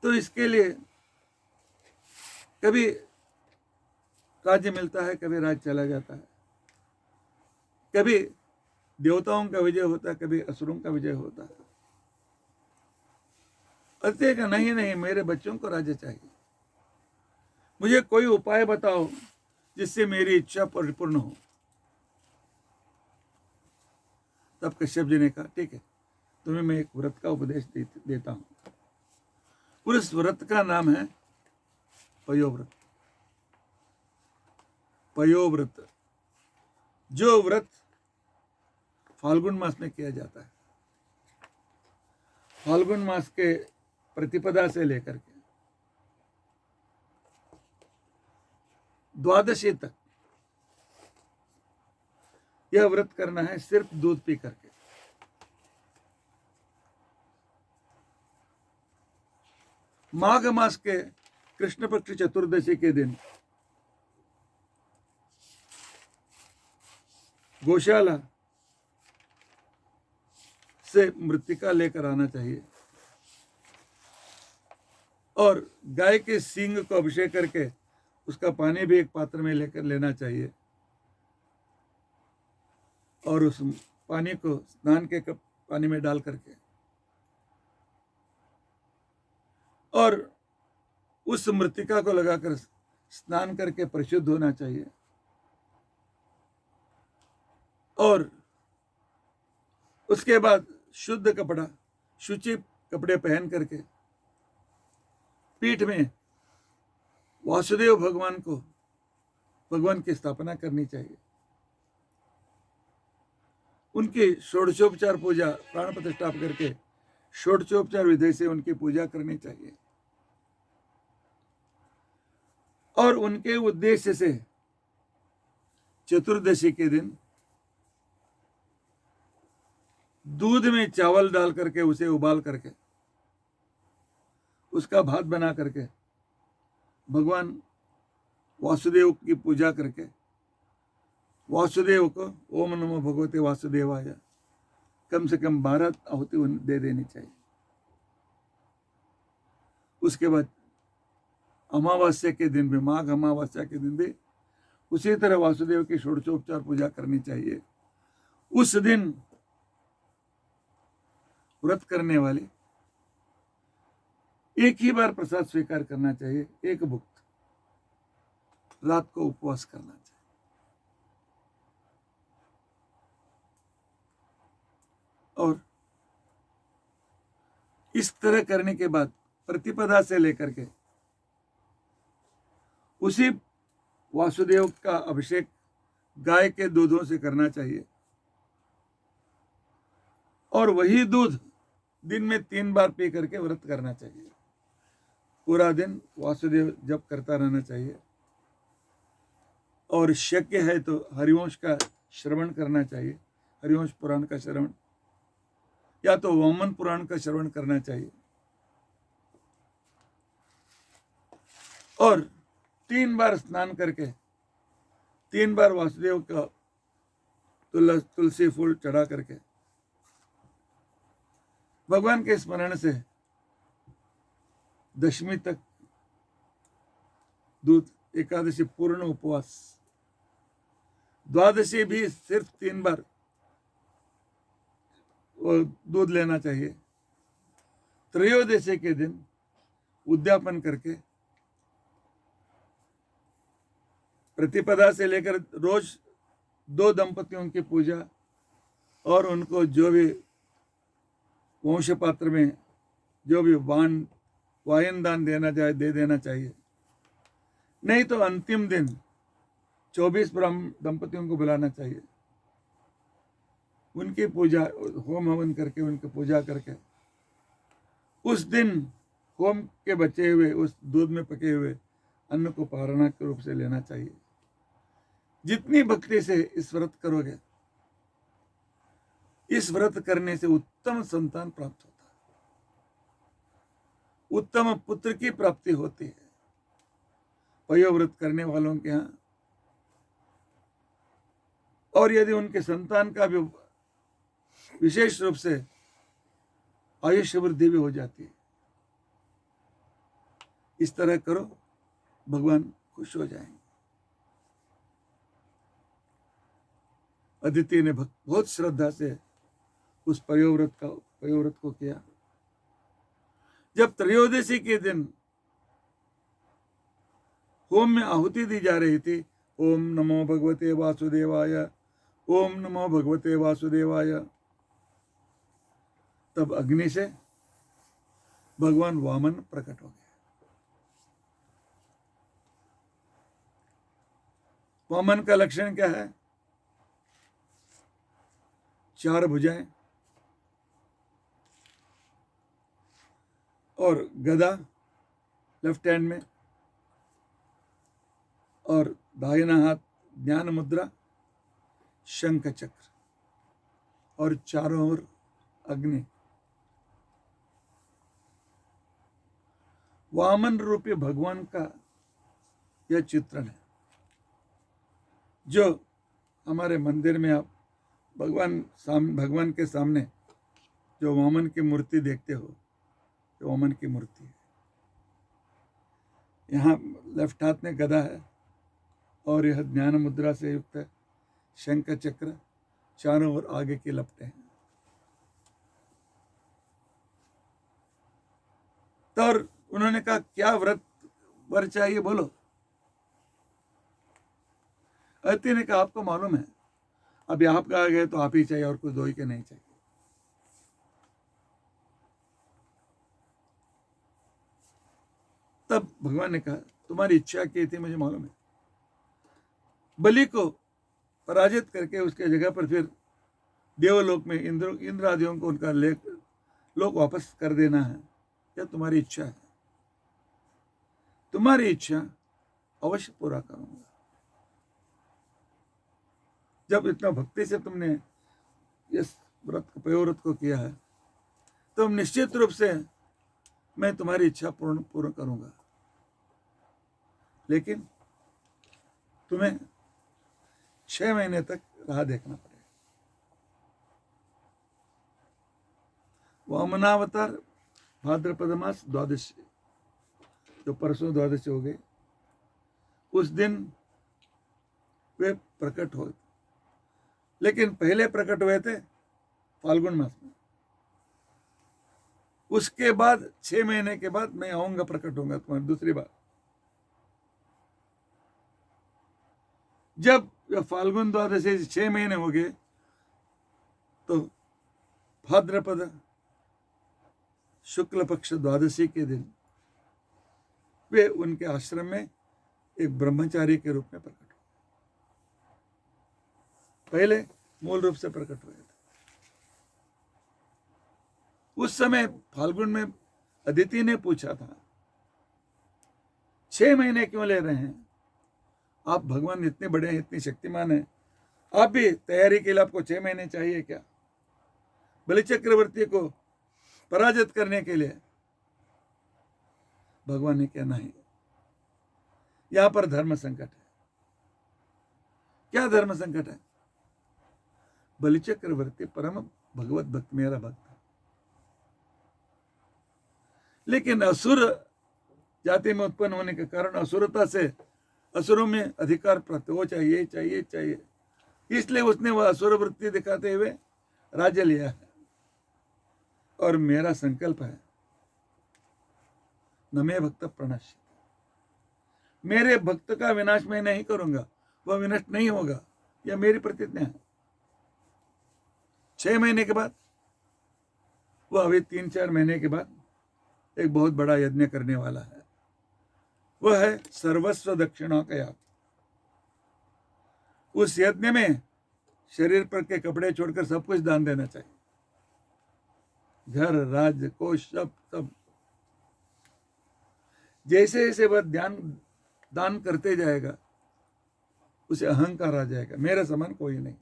तो इसके लिए कभी राज्य मिलता है, कभी राज्य चला जाता है, कभी देवताओं का विजय होता है, कभी असुरों का विजय होता है। अतः का नहीं नहीं, मेरे बच्चों को राज्य चाहिए, मुझे कोई उपाय बताओ जिससे मेरी इच्छा परिपूर्ण हो। तब कश्यप जी ने कहा, ठीक है, तुम्हें मैं एक व्रत का उपदेश देता हूं। उस व्रत का नाम है पयोव्रत। पयोव्रत, जो व्रत फाल्गुन मास में किया जाता है। फाल्गुन मास के प्रतिपदा से लेकर के द्वादशी तक यह व्रत करना है, सिर्फ दूध पी करके। माघ मास के कृष्ण पक्ष चतुर्दशी के दिन गौशाला से मृतिका लेकर आना चाहिए और गाय के सींग को अभिषेक करके उसका पानी भी एक पात्र में लेकर लेना चाहिए और उस पानी को स्नान के कप पानी में डाल करके और उस मृतिका को लगाकर स्नान करके परिशुद्ध होना चाहिए और उसके बाद शुद्ध कपड़ा, शुचि कपड़े पहन करके पीठ में वासुदेव भगवान की स्थापना करनी चाहिए। उनकी षोडशोपचार पूजा, प्राण प्रतिष्ठा करके षोडशोपचार विधि से उनकी पूजा करनी चाहिए और उनके उद्देश्य से चतुर्दशी के दिन दूध में चावल डाल करके उसे उबाल करके उसका भात बना करके भगवान वासुदेव की पूजा करके वासुदेव को ओम नमो भगवते वासुदेवाय कम से कम 12 आहुति दे देनी चाहिए। उसके बाद अमावस्या के दिन भी, माघ अमावस्या के दिन भी उसी तरह वासुदेव की षोडशोपचार पूजा करनी चाहिए। उस दिन व्रत करने वाले एक ही बार प्रसाद स्वीकार करना चाहिए, एक भुक्त। रात को उपवास करना चाहिए और इस तरह करने के बाद प्रतिपदा से लेकर के उसी वासुदेव का अभिषेक गाय के दूधों से करना चाहिए और वही दूध दिन में 3 बार पी करके व्रत करना चाहिए। पूरा दिन वासुदेव जप करता रहना चाहिए और शक्य है तो हरिवंश का श्रवण करना चाहिए, हरिवंश पुराण का श्रवण या तो वामन पुराण का श्रवण करना चाहिए और 3 बार स्नान करके 3 बार वासुदेव का तुलसी फूल चढ़ा करके भगवान के स्मरण से दशमी तक दूध, एकादशी पूर्ण उपवास, द्वादशी भी सिर्फ 3 बार दूध लेना चाहिए। त्रयोदशी के दिन उद्यापन करके प्रतिपदा से लेकर रोज 2 दंपतियों की पूजा और उनको जो भी वंश पात्र में जो भी वायन दान देना चाहे दे देना चाहिए। नहीं तो अंतिम दिन 24 ब्राह्मण दंपतियों को बुलाना चाहिए, उनकी पूजा, होम हवन करके उनकी पूजा करके उस दिन होम के बचे हुए उस दूध में पके हुए अन्न को पारणा के रूप से लेना चाहिए। जितनी भक्ति से इस व्रत करोगे, इस व्रत करने से उत्तम संतान प्राप्त होता है, उत्तम पुत्र की प्राप्ति होती है। पयोव्रत करने वालों के यहाँ और यदि उनके संतान का भी विशेष रूप से आयुष्य वृद्धि भी हो जाती है। इस तरह करो, भगवान खुश हो जाएंगे। अदिति ने बहुत श्रद्धा से उस पयोव्रत को किया। जब त्रयोदशी के दिन होम में आहुति दी जा रही थी, ओम नमो भगवते वासुदेवाय, ओम नमो भगवते वासुदेवाय, तब अग्नि से भगवान वामन प्रकट हो गए। वामन का लक्षण क्या है? 4 भुजाएं और गदा लेफ्ट हैंड में, और दाहिना हाथ ज्ञान मुद्रा, शंख चक्र, और चारों ओर अग्नि। वामन रूपी भगवान का यह चित्रण है, जो हमारे मंदिर में आप भगवान के सामने जो वामन की मूर्ति देखते हो, जो वामन की मूर्ति है। यहाँ लेफ्ट हाथ में गदा है और यह ज्ञान मुद्रा से युक्त है, शंख चक्र चारों ओर आगे की लपटे हैं। तो उन्होंने कहा, क्या व्रत वर चाहिए, बोलो। अदिति ने कहा, आपको मालूम है, अभी आप कहा गए तो आप ही चाहिए, और कोई दो ही के नहीं चाहिए। तब भगवान ने कहा, तुम्हारी इच्छा की थी, मुझे मालूम है। बलि को पराजित करके उसके जगह पर फिर देवलोक में इंद्र आदियों को उनका लोक वापस कर देना है, यह तुम्हारी इच्छा है। तुम्हारी इच्छा अवश्य पूरा करूंगा। जब इतना भक्ति से तुमने इस पयोव्रत को किया है, तो निश्चित रूप से मैं तुम्हारी इच्छा पूर्ण करूंगा, लेकिन तुम्हें 6 महीने तक राह देखना पड़ेगा। वामनावतार भाद्रपद मास द्वादशी, जो परसों द्वादशी हो गई, उस दिन वे प्रकट हो, लेकिन पहले प्रकट हुए थे फाल्गुन मास में। उसके बाद 6 महीने के बाद मैं आऊंगा, प्रकट होऊंगा तुम्हारी दूसरी बार। जब फाल्गुन द्वादशी 6 महीने हो गए, तो भाद्रपद शुक्ल पक्ष द्वादशी के दिन वे उनके आश्रम में एक ब्रह्मचारी के रूप में प्रकट हुए। पहले मूल रूप से प्रकट हुए थे। उस समय फाल्गुन में अदिति ने पूछा था, 6 महीने क्यों ले रहे हैं आप? भगवान इतने बड़े हैं, इतनी शक्तिमान है, आप भी तैयारी के लिए आपको 6 महीने चाहिए क्या? बलि चक्रवर्ती को पराजित करने के लिए? भगवान ने क्या, नहीं, यहां पर धर्म संकट है। क्या धर्म संकट है? बलि चक्रवर्ती परम भगवत भक्त, मेरा भक्त है, लेकिन असुर जाति में उत्पन्न होने के कारण असुरता से असुरों में अधिकार प्राप्त हो, चाहिए चाहिए चाहिए, इसलिए उसने वह असुर वृत्ति दिखाते हुए राज्य लिया है। और मेरा संकल्प है, न मे भक्त प्रणश्य, मेरे भक्त का विनाश मैं नहीं करूंगा, वह विनष्ट नहीं होगा, यह मेरी प्रतिज्ञा है। 6 महीने के बाद, वह अभी 3-4 महीने के बाद एक बहुत बड़ा यज्ञ करने वाला है। वह है सर्वस्व दक्षिणा का याग। उस यज्ञ में शरीर पर के कपड़े छोड़कर सब कुछ दान देना चाहिए, घर, राज्य, कोष, सब। जैसे जैसे वह दान करते जाएगा, उसे अहंकार आ जाएगा, मेरे समान कोई नहीं।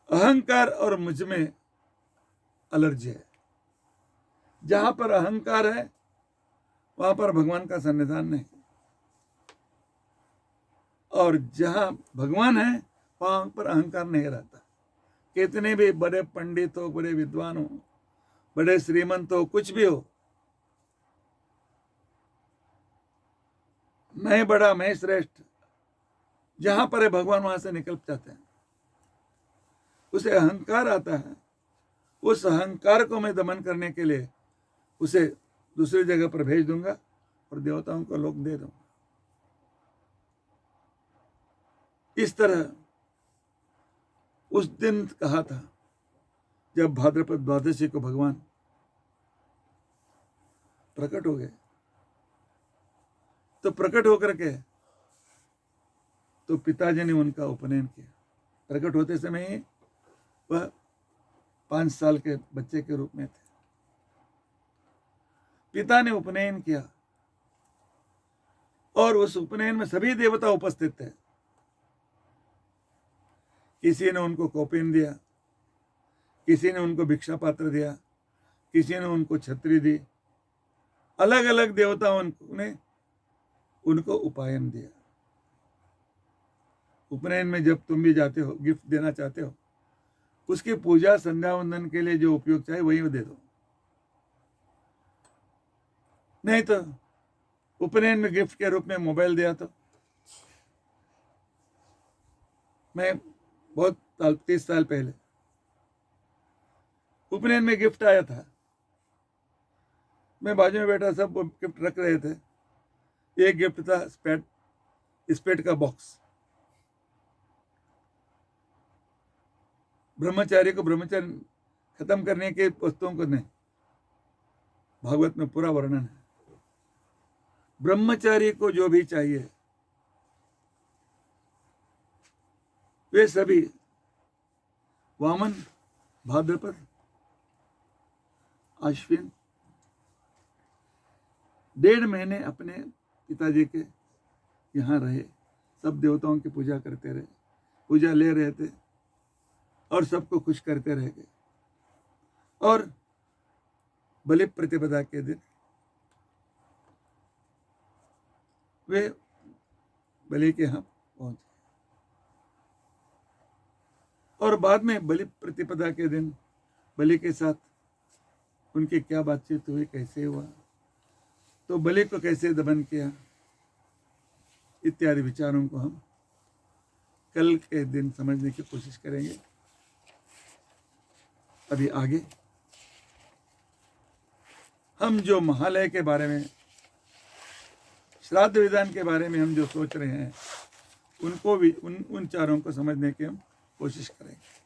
अहंकार और मुझ में एलर्जी है। जहां पर अहंकार है, वहां पर भगवान का सन्निधान नहीं, और जहां भगवान है वहां पर अहंकार नहीं रहता। कितने भी बड़े पंडित हो, बड़े विद्वान हो, बड़े श्रीमंत हो, कुछ भी हो, मैं बड़ा, मैं श्रेष्ठ, जहां पर है भगवान वहां से निकल जाते हैं। उसे अहंकार आता है। उस अहंकार को मैं दमन करने के लिए उसे दूसरी जगह पर भेज दूंगा और देवताओं को लोक दे दूंगा। इस तरह उस दिन कहा था जब भाद्रपद द्वादशी को भगवान प्रकट हो गए। तो प्रकट होकर के तो पिताजी ने उनका उपनयन किया। प्रकट होते समय ही वह 5 साल के बच्चे के रूप में थे। पिता ने उपनयन किया और उस उपनयन में सभी देवता उपस्थित थे। किसी ने उनको कौपीन दिया, किसी ने उनको भिक्षा पात्र दिया, किसी ने उनको छतरी दी। अलग अलग देवताओं ने उनको उपायन दिया। उपनयन में जब तुम भी जाते हो, गिफ्ट देना चाहते हो, उसकी पूजा संध्या वंदन के लिए जो उपयोग चाहिए वही दे दो। नहीं तो उपनयन में गिफ्ट के रूप में मोबाइल दिया तो मैं बहुत 30 साल पहले उपनयन में गिफ्ट आया था। मैं बाजू में बैठा, सब गिफ्ट रख रहे थे। एक गिफ्ट था स्पेट का बॉक्स। ब्रह्मचारी को ब्रह्मचर्य खत्म करने के वस्तुओं को नहीं, भागवत में पूरा वर्णन है। ब्रह्मचारी को जो भी चाहिए वे सभी वामन, भाद्रपद, अश्विन 1.5 महीने अपने पिताजी के यहाँ रहे। सब देवताओं की पूजा करते रहे, पूजा ले रहे थे और सबको खुश करते रह गए। और बलि प्रतिपदा के दिन वे बलि के यहाँ पहुंचे और बाद में बलि प्रतिपदा के दिन बलि के साथ उनकी क्या बातचीत हुई, कैसे हुआ, तो बलि को कैसे दमन किया, इत्यादि विचारों को हम कल के दिन समझने की कोशिश करेंगे। अभी आगे हम जो महालय के बारे में, श्राद्ध विधान के बारे में हम जो सोच रहे हैं, उनको भी उन चारों को समझने की हम कोशिश करेंगे।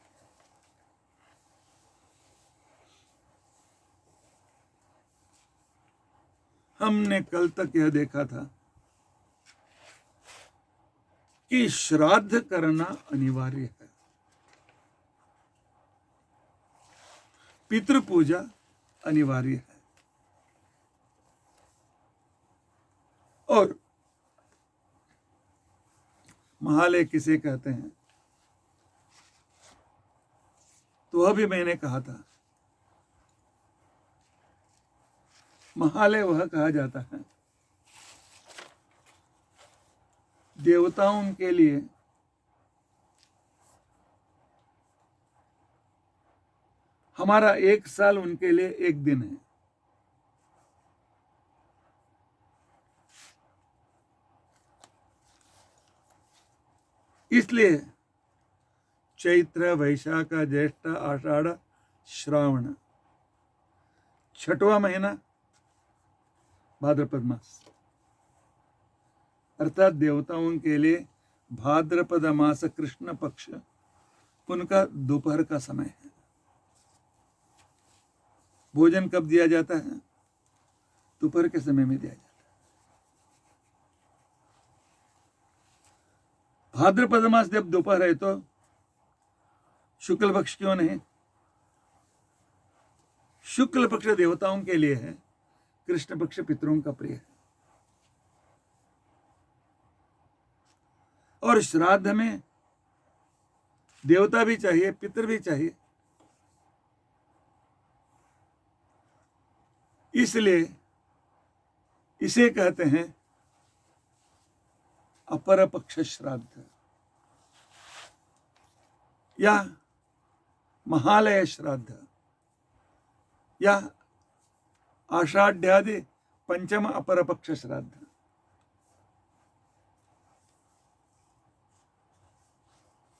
हमने कल तक यह देखा था कि श्राद्ध करना अनिवार्य है, पितृपूजा अनिवार्य है। और महालय किसे कहते हैं तो वह भी मैंने कहा था। महालय वह कहा जाता है देवताओं के लिए हमारा 1 साल उनके लिए 1 दिन है। इसलिए चैत्र, वैशाख, ज्येष्ठ, आषाढ़, श्रावण, 6वां महीना भाद्रपद मास, अर्थात देवताओं के लिए भाद्रपद मास कृष्ण पक्ष उनका दोपहर का समय है। भोजन कब दिया जाता है? दोपहर के समय में दिया जाता है। भाद्रपद मास जब दोपहर है तो शुक्ल पक्ष क्यों नहीं? शुक्ल पक्ष देवताओं के लिए है, कृष्ण पक्ष पितरों का प्रिय है। और श्राद्ध में देवता भी चाहिए, पितर भी चाहिए। इसलिए इसे कहते हैं अपर पक्ष श्राद्ध। या महालय श्राद्ध या आषाढ़्यादि पंचम अपर पक्ष श्राद्ध।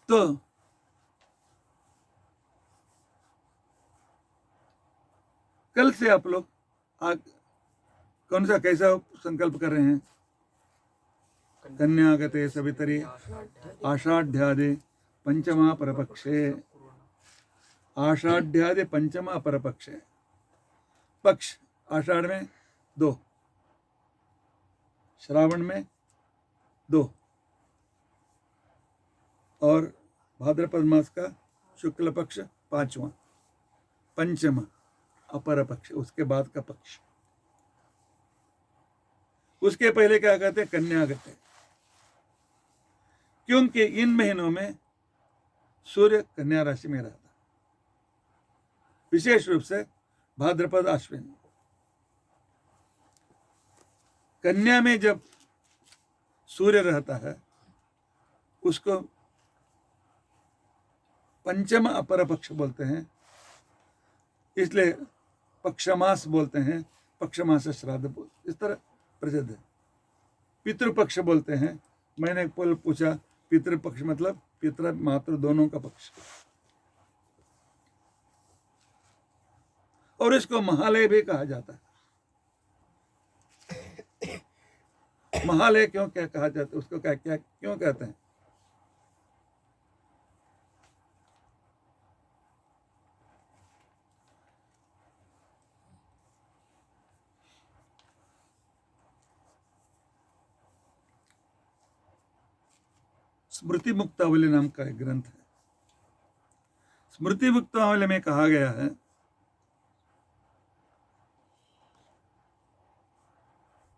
तो कल से आप लोग कौन सा कैसा संकल्प कर रहे हैं? कन्यागते सवितरी आषाढ़्यादि पंचमा परपक्षे, आषाढ़्यादि पंचमा परपक्षे। पक्ष आषाढ़ में 2, श्रावण में 2 और भाद्रपद मास का शुक्ल पक्ष 5वां, पंचमा अपर पक्ष, उसके बाद का पक्ष। उसके पहले क्या कहते हैं? कन्यागते। क्योंकि इन महीनों में सूर्य कन्या राशि में रहता, विशेष रूप से भाद्रपद अश्विन। कन्या में जब सूर्य रहता है उसको पंचम अपर पक्ष बोलते हैं, इसलिए पक्षमास बोलते हैं, पक्षमास श्राद्ध बोलते, इस तरह प्रसिद्ध है। पितृपक्ष बोलते हैं। मैंने पूछा पितृपक्ष मतलब पितृ मातृ दोनों का पक्ष, और इसको महालय भी कहा जाता है। महालय क्यों क्या कहा जाता है? उसको क्या क्या क्यों कहते हैं? स्मृति मुक्तावली नाम का एक ग्रंथ है। स्मृति मुक्तावली में कहा गया है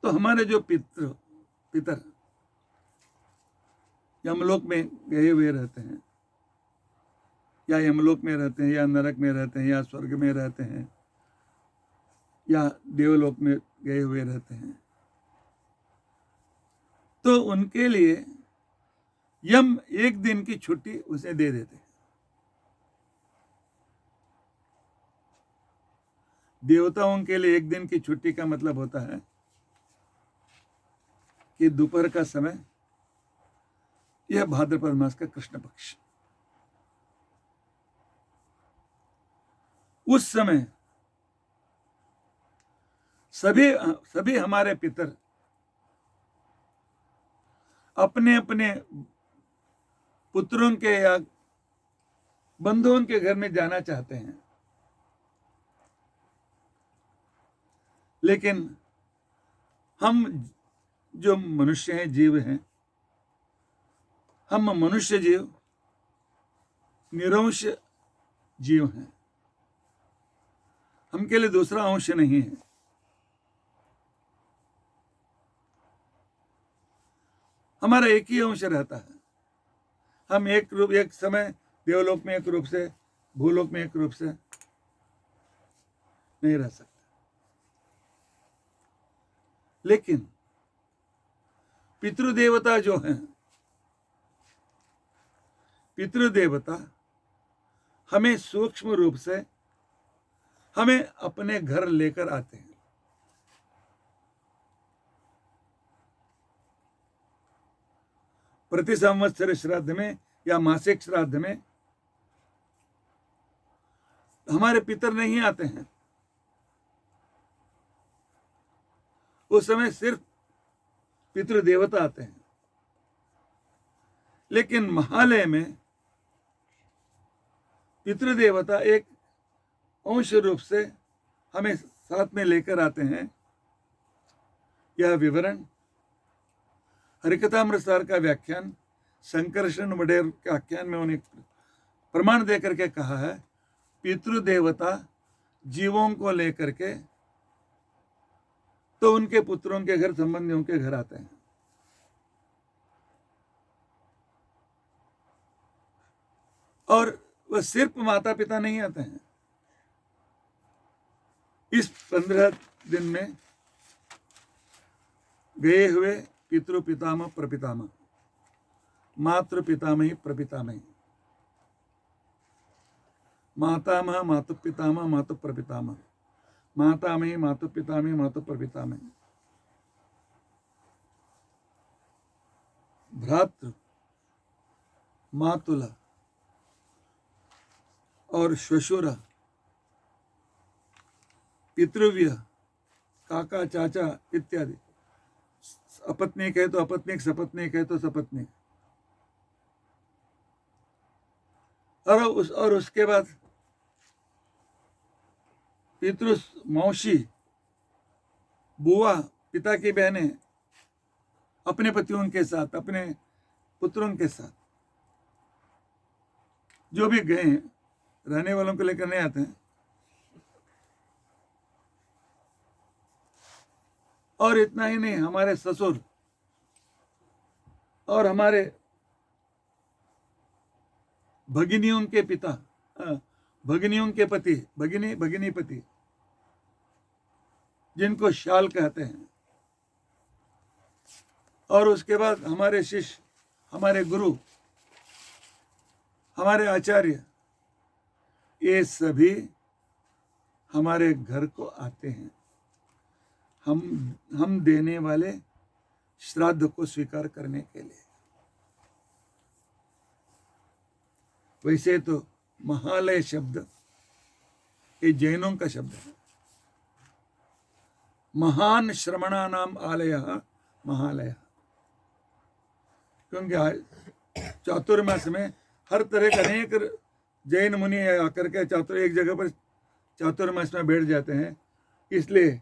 तो हमारे जो पितर यमलोक में गए हुए रहते हैं, या यमलोक में रहते हैं, या नरक में रहते हैं, या स्वर्ग में रहते हैं, या देवलोक में गए हुए रहते हैं, तो उनके लिए यम 1 दिन की छुट्टी उसे दे देते हैं। देवताओं के लिए 1 दिन की छुट्टी का मतलब होता है कि दोपहर का समय, यह भाद्रपद मास का कृष्ण पक्ष, उस समय सभी हमारे पितर अपने अपने पुत्रों के या बंधुओं के घर में जाना चाहते हैं, लेकिन हम जो मनुष्य हैं, जीव हैं, हम मनुष्य जीव निरंश जीव हैं। हम के लिए दूसरा अंश नहीं है। हमारा एक ही अंश रहता है। हम एक समय देवलोक में एक रूप से, भूलोक में एक रूप से नहीं रह सकते। लेकिन पितृदेवता जो हैं, पितृदेवता हमें सूक्ष्म रूप से हमें अपने घर लेकर आते हैं। प्रति संवत्सर श्राद्ध में या मासिक श्राद्ध में हमारे पितर नहीं आते हैं। उस समय सिर्फ पितृदेवता आते हैं। लेकिन महालय में पितृदेवता एक अंश रूप से हमें साथ में लेकर आते हैं। यह विवरण हरिकथामृतसार का व्याख्यान शंकरशरण वडेर के आख्यान में उन्हें प्रमाण देकर के कहा है, पितृदेवता जीवों को लेकर के तो उनके पुत्रों के घर, संबंधियों के घर आते हैं। और वह सिर्फ माता पिता नहीं आते हैं। इस 15 दिन में गए हुए पितृ पितामह प्रपितामह, मातृ पितामही प्रपितामही, मातामह, मातुपितामह, मातुप्रपितामह, मातामही, मातुपितामही, मातुप्रपितामही, भ्रातृ, मातुला और श्वशुर, पितृव्य, काका, चाचा इत्यादि। अपत्नीक है तो अपत्नीक, सपत्नीक है तो सपत्नीक। और उसके बाद पितृ, मौसी, बुआ, पिता की बहनें अपने पतियों के साथ, अपने पुत्रों के साथ, जो भी गए हैं, रहने वालों को लेकर नहीं आते हैं। और इतना ही नहीं, हमारे ससुर और हमारे भगिनियों के पिता, भगिनियों के पति, भगिनी पति, जिनको शाल कहते हैं। और उसके बाद हमारे शिष्य, हमारे गुरु, हमारे आचार्य, ये सभी हमारे घर को आते हैं हम देने वाले श्राद्ध को स्वीकार करने के लिए। वैसे तो महालय शब्द ये जैनों का शब्द है। महान श्रमणानाम आलयः महालय, क्योंकि चातुर्मास में हर तरह के अनेक जैन मुनि आकर के एक जगह पर चातुर्मास में बैठ जाते हैं। इसलिए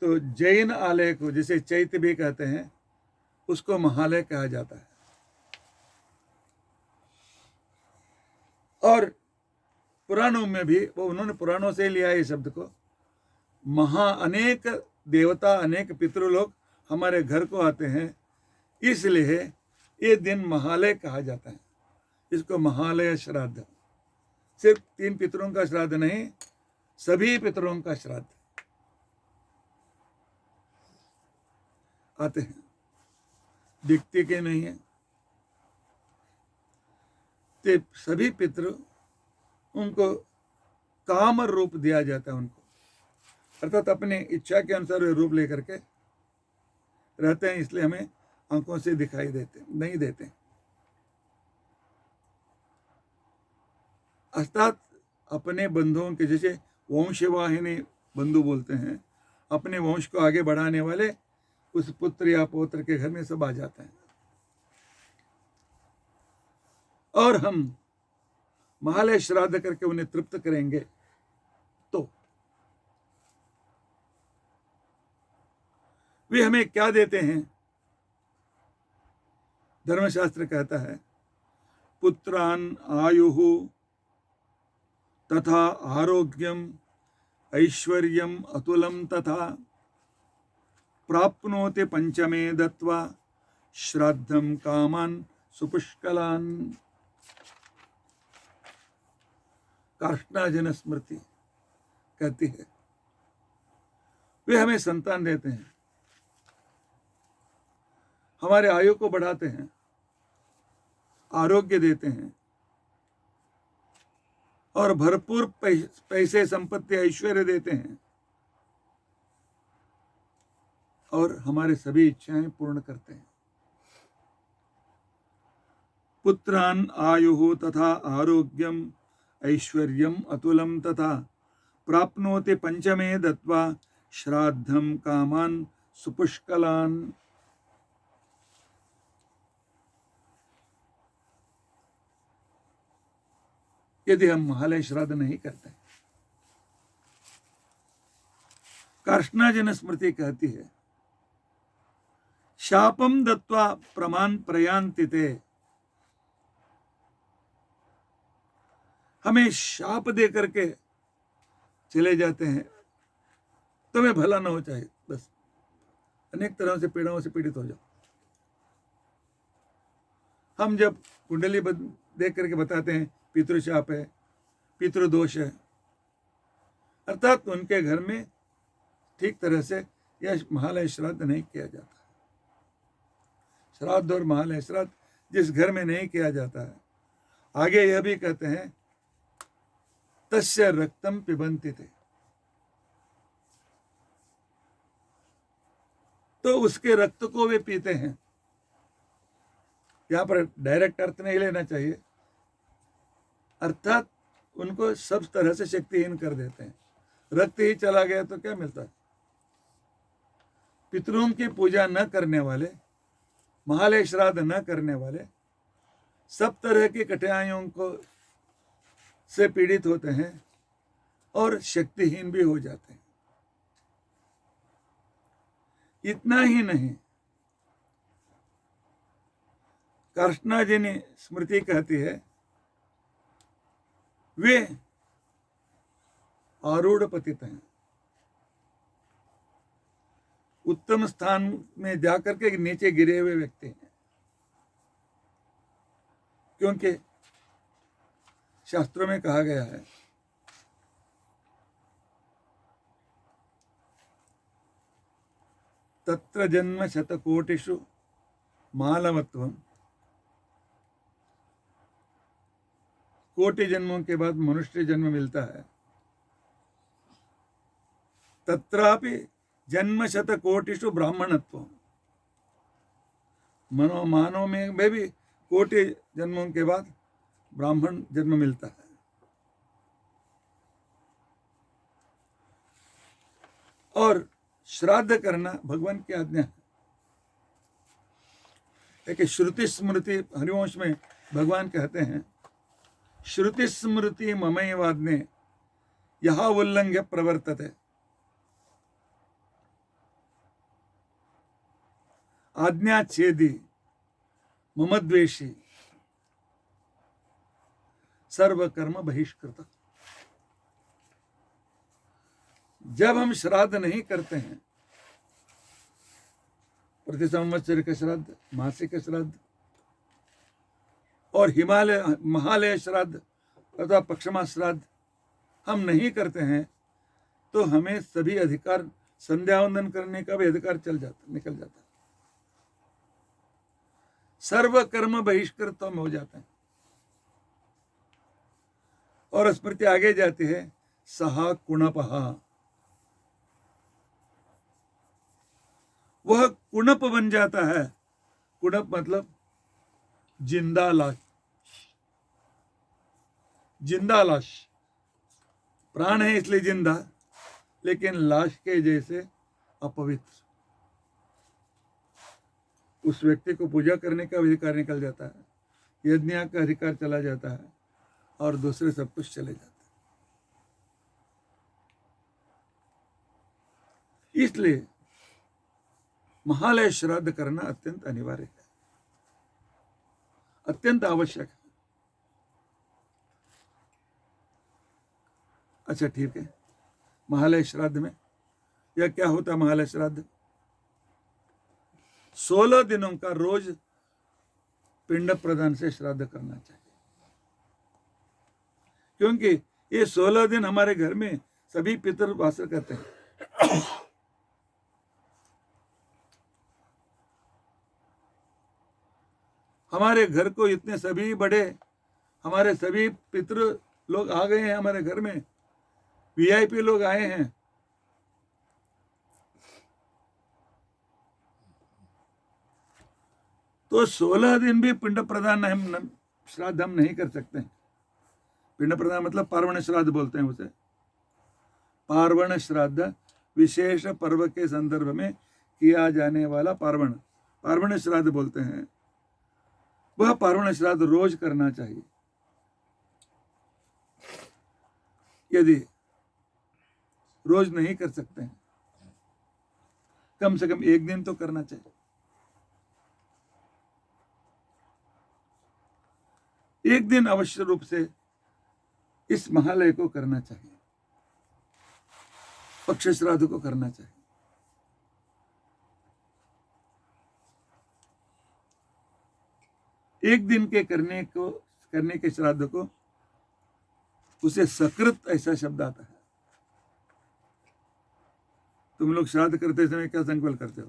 तो जैन आलय को, जिसे चैत्य भी कहते हैं, उसको महालय कहा जाता है। और पुराणों में भी वो उन्होंने पुराणों से लिया है इस शब्द को। अनेक देवता, अनेक पितृलोक हमारे घर को आते हैं, इसलिए ये दिन महालय कहा जाता है। इसको महालय श्राद्ध, सिर्फ 3 पितरों का श्राद्ध नहीं, सभी पितरों का श्राद्ध आते हैं। दिखते के नहीं है, तो सभी पितृ, उनको काम रूप दिया जाता है उनको, अर्थात अपने इच्छा के अनुसार वे रूप लेकर के रहते हैं, इसलिए हमें आंखों से दिखाई नहीं देते। अर्थात अपने बंधुओं के, जैसे वंशवाहिनी बंधु बोलते हैं, अपने वंश को आगे बढ़ाने वाले उस पुत्र या पौत्र के घर में सब आ जाते हैं। और हम महालय श्राद्ध करके उन्हें तृप्त करेंगे तो वे हमें क्या देते हैं? धर्मशास्त्र कहता है, पुत्रान आयुः तथा आरोग्यम ऐश्वर्यम अतुलम तथा प्राप्नोति पंचमे दत्वा श्राद्धम कामान सुपुष्कलान। कार्ष्णाजन स्मृति कहती है, वे हमें संतान देते हैं, हमारे आयु को बढ़ाते हैं, आरोग्य देते हैं और भरपूर पैसे, संपत्ति, ऐश्वर्य देते हैं और हमारे सभी इच्छाएं पूर्ण करते हैं। पुत्रान आयुः तथा आरोग्यम ऐश्वर्यम अतुलम तथा प्राप्नोति पंचमे दत्वा श्राद्धम कामान सुपुष्कलान। यदि हम महालय श्राद्ध नहीं करते, कार्ष्णाजन स्मृति कहती है, शापम दत्वा प्रमाण प्रयान्ति ते, हमें शाप दे करके चले जाते हैं, तुम्हें भला ना हो चाहे, बस अनेक तरह से पीड़ाओं से पीड़ित हो जाओ। हम जब कुंडली देख करके बताते हैं पितृशाप है, पितृदोष है, अर्थात उनके घर में ठीक तरह से यह महालय श्राद्ध नहीं किया जाता। श्राद्ध और महालय श्राद्ध जिस घर में नहीं किया जाता है, आगे यह भी कहते हैं तस्य रक्तम पिबन्ति ते, तो उसके रक्त को वे पीते हैं। यहां पर डायरेक्ट अर्थ नहीं लेना चाहिए, अर्थात उनको सब तरह से शक्तिहीन कर देते हैं। रक्त ही चला गया तो क्या मिलता है? पितरों की पूजा न करने वाले, महालय श्राद्ध न करने वाले सब तरह की कठिनाइयों को से पीड़ित होते हैं और शक्तिहीन भी हो जाते हैं। इतना ही नहीं, कृष्णा जी ने स्मृति कहती है, वे आरूढ़ पतित हैं, उत्तम स्थान में जाकर के नीचे गिरे हुए व्यक्ति हैं, क्योंकि शास्त्रों में कहा गया है तत्र जन्म शतकोटिषु मानवत्वम, कोटि जन्मों के बाद मनुष्य जन्म मिलता है। तत्रापि जन्म शतकोटिषु ब्राह्मणत्वम, मानव में भी कोटि जन्मों के बाद ब्राह्मण जन्म मिलता है। और श्राद्ध करना भगवान की आज्ञा है। एक श्रुति स्मृति हरिवंश में भगवान कहते हैं, श्रुति स्मृति ममैवाज्ञे यह उल्लंघ्य प्रवर्तते, आज्ञा छेदी मम द्वेषी सर्वकर्म बहिष्कृत। जब हम श्राद्ध नहीं करते हैं, प्रति संवत्सर का श्राद्ध, मासिक श्राद्ध और महालय श्राद्ध अथवा पक्षमा श्राद्ध हम नहीं करते हैं, तो हमें सभी अधिकार, संध्या वंदन करने का भी अधिकार निकल जाता है। सर्व कर्म बहिष्कृत हम हो जाते हैं। और स्मृति आगे जाती है, सहा कुणपहा, वह कुणप बन जाता है। कुणप मतलब जिंदा लाश, जिंदा लाश, प्राण है इसलिए जिंदा, लेकिन लाश के जैसे अपवित्र। उस व्यक्ति को पूजा करने का अधिकार निकल जाता है, यज्ञ का अधिकार चला जाता है और दूसरे सब कुछ चले जाते हैं। इसलिए महालय श्राद्ध करना अत्यंत अनिवार्य है, अत्यंत आवश्यक है। अच्छा ठीक है, महालय श्राद्ध में यह क्या होता है? महालय श्राद्ध 16 दिनों का रोज पिंड प्रदान से श्राद्ध करना चाहिए, क्योंकि ये 16 दिन हमारे घर में सभी पितर वास करते हैं। हमारे घर को इतने सभी बड़े, हमारे सभी पितृ लोग आ गए हैं हमारे घर में, वीआईपी लोग आए हैं। तो 16 दिन भी पिंड प्रदान श्राद्ध हम नहीं कर सकते हैं। पिंड प्रदान मतलब पार्वण श्राद्ध बोलते हैं उसे। पार्वण श्राद्ध विशेष पर्व के संदर्भ में किया जाने वाला पार्वण श्राद्ध बोलते हैं। वह पार्वण श्राद्ध रोज करना चाहिए। यदि रोज नहीं कर सकते हैं, कम से कम एक दिन तो करना चाहिए। एक दिन अवश्य रूप से इस महालय को करना चाहिए, पक्ष श्राद्ध को करना चाहिए। एक दिन के करने के श्राद्ध को उसे सकृत ऐसा शब्द आता है। तुम लोग श्राद्ध करते समय क्या संकल्प करते हो?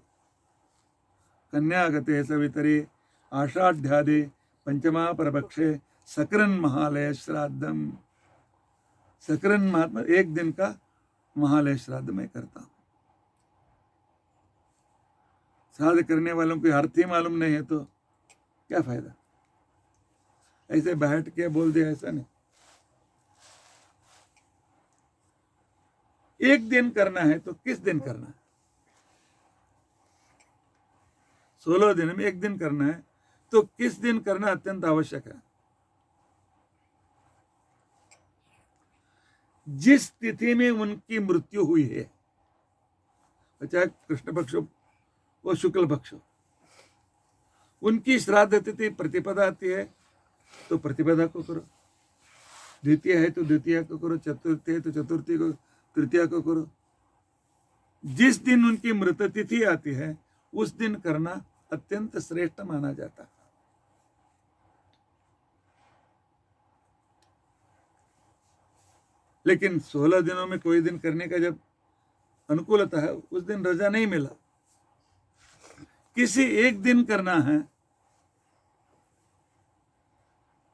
कन्यागते सवितरे आषाढ़्यादे पंचमा परपक्षे सकरन महालय श्राद्धम। सकरन महात्मा एक दिन का महालय श्राद्ध मैं करता हूं। श्राद्ध करने वालों को अर्थ ही मालूम नहीं है तो क्या फायदा, ऐसे बैठ के बोल दिया, ऐसा नहीं। एक दिन करना है तो किस दिन करना है? 16 दिन में एक दिन करना है तो किस दिन करना अत्यंत आवश्यक है। जिस तिथि में उनकी मृत्यु हुई है, चाहे कृष्ण पक्ष हो वो शुक्ल पक्ष हो, उनकी श्राद्ध तिथि प्रतिपदा आती है तो प्रतिपदा को करो, द्वितीय है तो द्वितीय को करो, चतुर्थी है तो चतुर्थी को, तृतीया को करो। जिस दिन उनकी मृत तिथि आती है उस दिन करना अत्यंत श्रेष्ठ माना जाता है। लेकिन 16 दिनों में कोई दिन करने का जब अनुकूलता है, उस दिन रजा नहीं मिला, किसी एक दिन करना है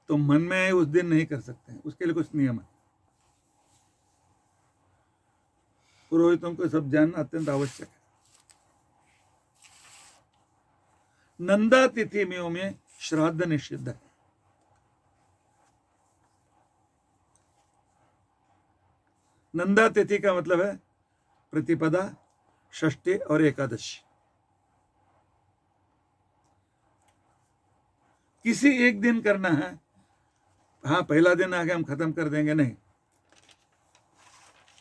तो मन में उस दिन नहीं कर सकते हैं, उसके लिए कुछ नियम है। पुरोहितों को सब जानना अत्यंत आवश्यक है। नंदा तिथि में श्राद्ध निषिद्ध है। नंदा तिथि का मतलब है प्रतिपदा, षष्ठी और एकादशी। किसी एक दिन करना है, हाँ पहला दिन आगे हम खत्म कर देंगे, नहीं।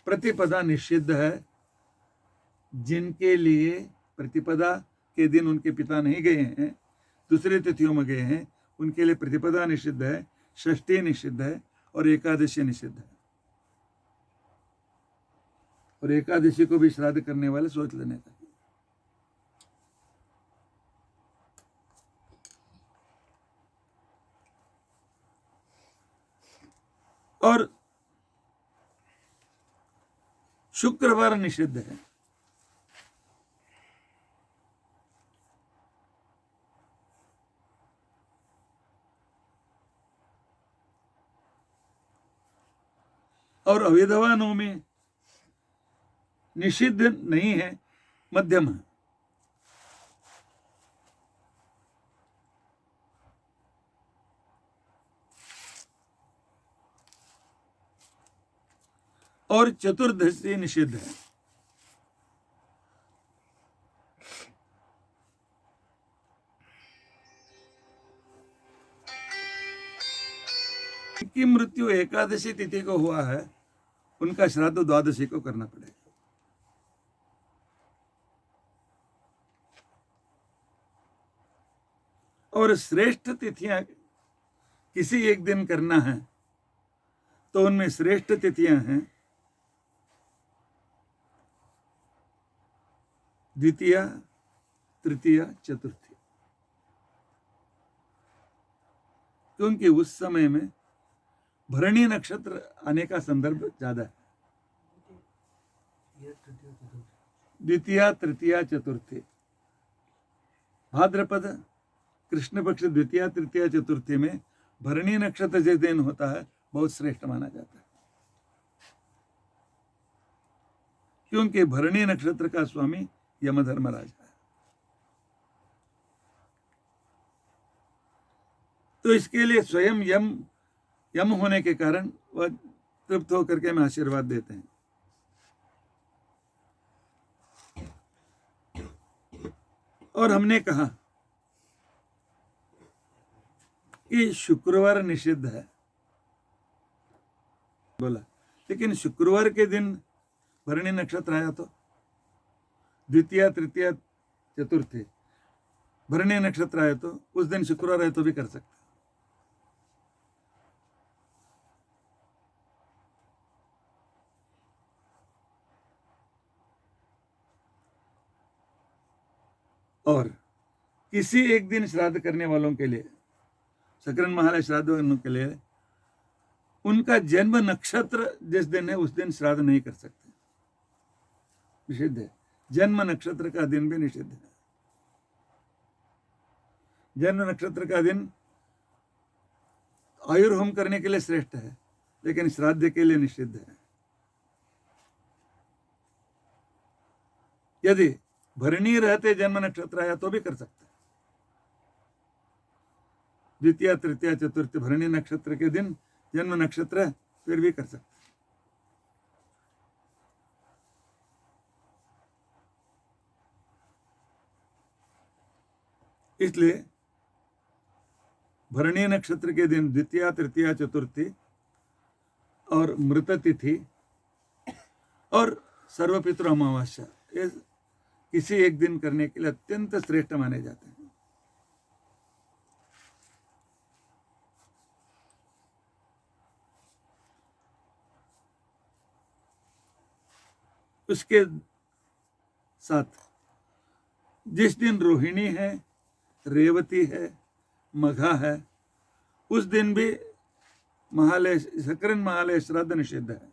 प्रतिपदा निषिद्ध है। जिनके लिए प्रतिपदा के दिन उनके पिता नहीं गए हैं, दूसरे तिथियों में गए हैं, उनके लिए प्रतिपदा निषिद्ध है, षष्ठी निषिद्ध है और एकादशी निषिद्ध है। और एकादशी को भी श्राद्ध करने वाले सोच लेने का। और शुक्रवार निषिद्ध है। और अविधवा नवमी निषिद्ध नहीं है, मध्यम है। और चतुर्दशी निषिद्ध है। की मृत्यु एकादशी तिथि को हुआ है, उनका श्राद्ध द्वादशी को करना पड़ेगा। और श्रेष्ठ तिथियां किसी एक दिन करना है तो उनमें श्रेष्ठ तिथियां हैं द्वितीया, तृतीया, चतुर्थी, क्योंकि उस समय में भरणी नक्षत्र आने का संदर्भ ज्यादा है। द्वितीया, तृतीया, चतुर्थी, भाद्रपद कृष्ण पक्ष द्वितीया, तृतीया, चतुर्थी में भरणी नक्षत्र जिस दिन होता है बहुत श्रेष्ठ माना जाता है, क्योंकि भरणी नक्षत्र का स्वामी यमधर्मराज है। तो इसके लिए स्वयं यम होने के कारण वह तृप्त होकर के हमें आशीर्वाद देते हैं। और हमने कहा कि शुक्रवार निषिद्ध है, बोला, लेकिन शुक्रवार के दिन भरणी नक्षत्र आया तो द्वितीया, तृतीया, चतुर्थी भरणी नक्षत्र आया तो उस दिन शुक्रवार आया तो भी कर सकते। और किसी एक दिन श्राद्ध करने वालों के लिए, सकरन महालय श्राद्ध करने के लिए, उनका जन्म नक्षत्र जिस दिन है उस दिन श्राद्ध नहीं कर सकते, निषिद्ध है। जन्म नक्षत्र का दिन भी निषिद्ध है। जन्म नक्षत्र का दिन आयुर्होम करने के लिए श्रेष्ठ है, लेकिन श्राद्ध के लिए निषिद्ध है। यदि भरणी रहते जन्म नक्षत्र आया तो भी कर सकते हैं। द्वितीय तृतीय चतुर्थी भरणी नक्षत्र के दिन जन्म नक्षत्र है, फिर भी कर सकते हैं। इसलिए भरणी नक्षत्र के दिन द्वितीय तृतीय चतुर्थी और मृत तिथि और सर्वपितृ अमावस्या, ये किसी एक दिन करने के लिए अत्यंत श्रेष्ठ माने जाते हैं। उसके साथ जिस दिन रोहिणी है, रेवती है, मघा है, उस दिन भी महालय सकरन महालय श्राद्ध निषिद्ध है।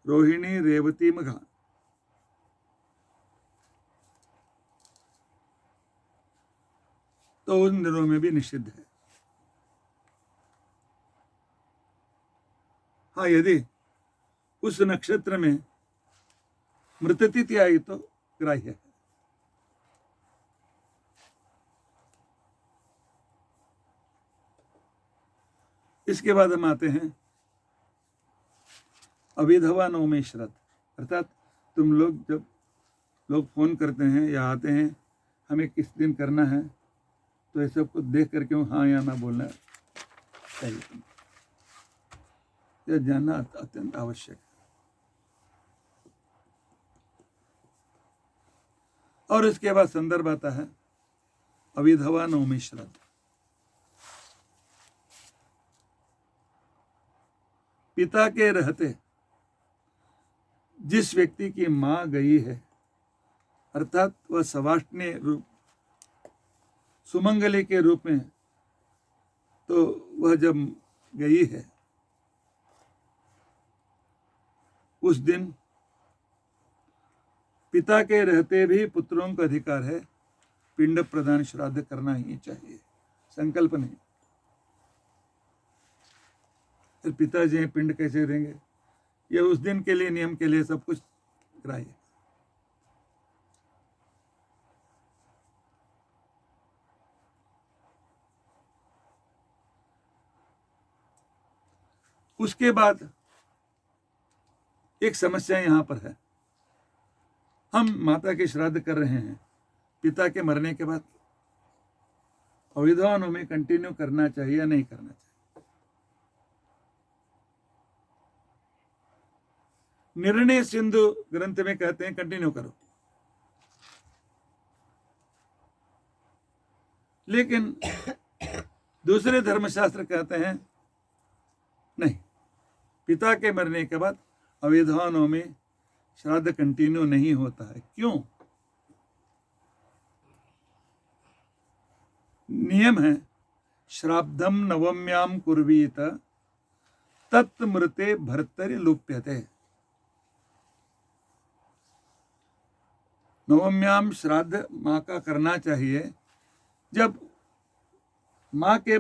रोहिणी, रेवती, मघा, तो उन दिनों में भी निषिद्ध है। हाँ, यदि उस नक्षत्र में मृत तिथि आई तो ग्राह्य है। इसके बाद हम आते हैं अविधवा नवमी श्राद्ध। अर्थात तुम लोग जब लोग फोन करते हैं या आते हैं हमें किस दिन करना है, तो ये सब कुछ देख करके हाँ या ना बोलना चाहिए। यह जानना अत्यंत आवश्यक है। और इसके बाद संदर्भ आता है अविधवा नवमी श्राद्ध। पिता के रहते जिस व्यक्ति की मां गई है, अर्थात वह सवाष्णी रूप सुमंगली के रूप में, तो वह जब गई है उस दिन पिता के रहते भी पुत्रों का अधिकार है पिंड प्रदान श्राद्ध करना ही चाहिए, संकल्प नहीं। फिर पिताजी पिंड कैसे देंगे? ये उस दिन के लिए नियम के लिए सब कुछ ग्राह्य। उसके बाद एक समस्या यहां पर है। हम माता के श्राद्ध कर रहे हैं पिता के मरने के बाद, अविधवा नवमी कंटिन्यू करना चाहिए या नहीं करना चाहिए? निर्णय सिंधु ग्रंथ में कहते हैं कंटिन्यू करो, लेकिन दूसरे धर्मशास्त्र कहते हैं नहीं, पिता के मरने के बाद अविधवा नवमी श्राद्ध कंटिन्यू नहीं होता है। क्यों? नियम है श्राद्धम नवम्याम कुर्वीत तत्मृते भर्तरि लुप्यते। नवम्याम श्राद्ध माँ का करना चाहिए। जब माँ के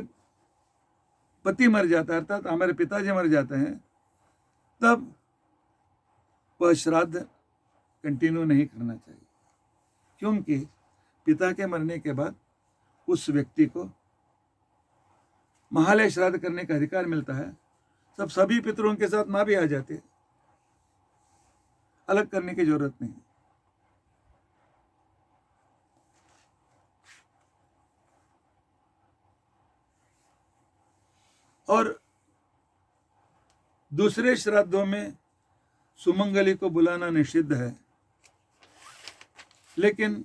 पति मर जाता है, अर्थात हमारे पिताजी मर जाते हैं, तब वह श्राद्ध कंटिन्यू नहीं करना चाहिए, क्योंकि पिता के मरने के बाद उस व्यक्ति को महालय श्राद्ध करने का अधिकार मिलता है। सभी पितरों के साथ माँ भी आ जाती है, अलग करने की जरूरत नहीं। और दूसरे श्राद्धों में सुमंगली को बुलाना निषिद्ध है, लेकिन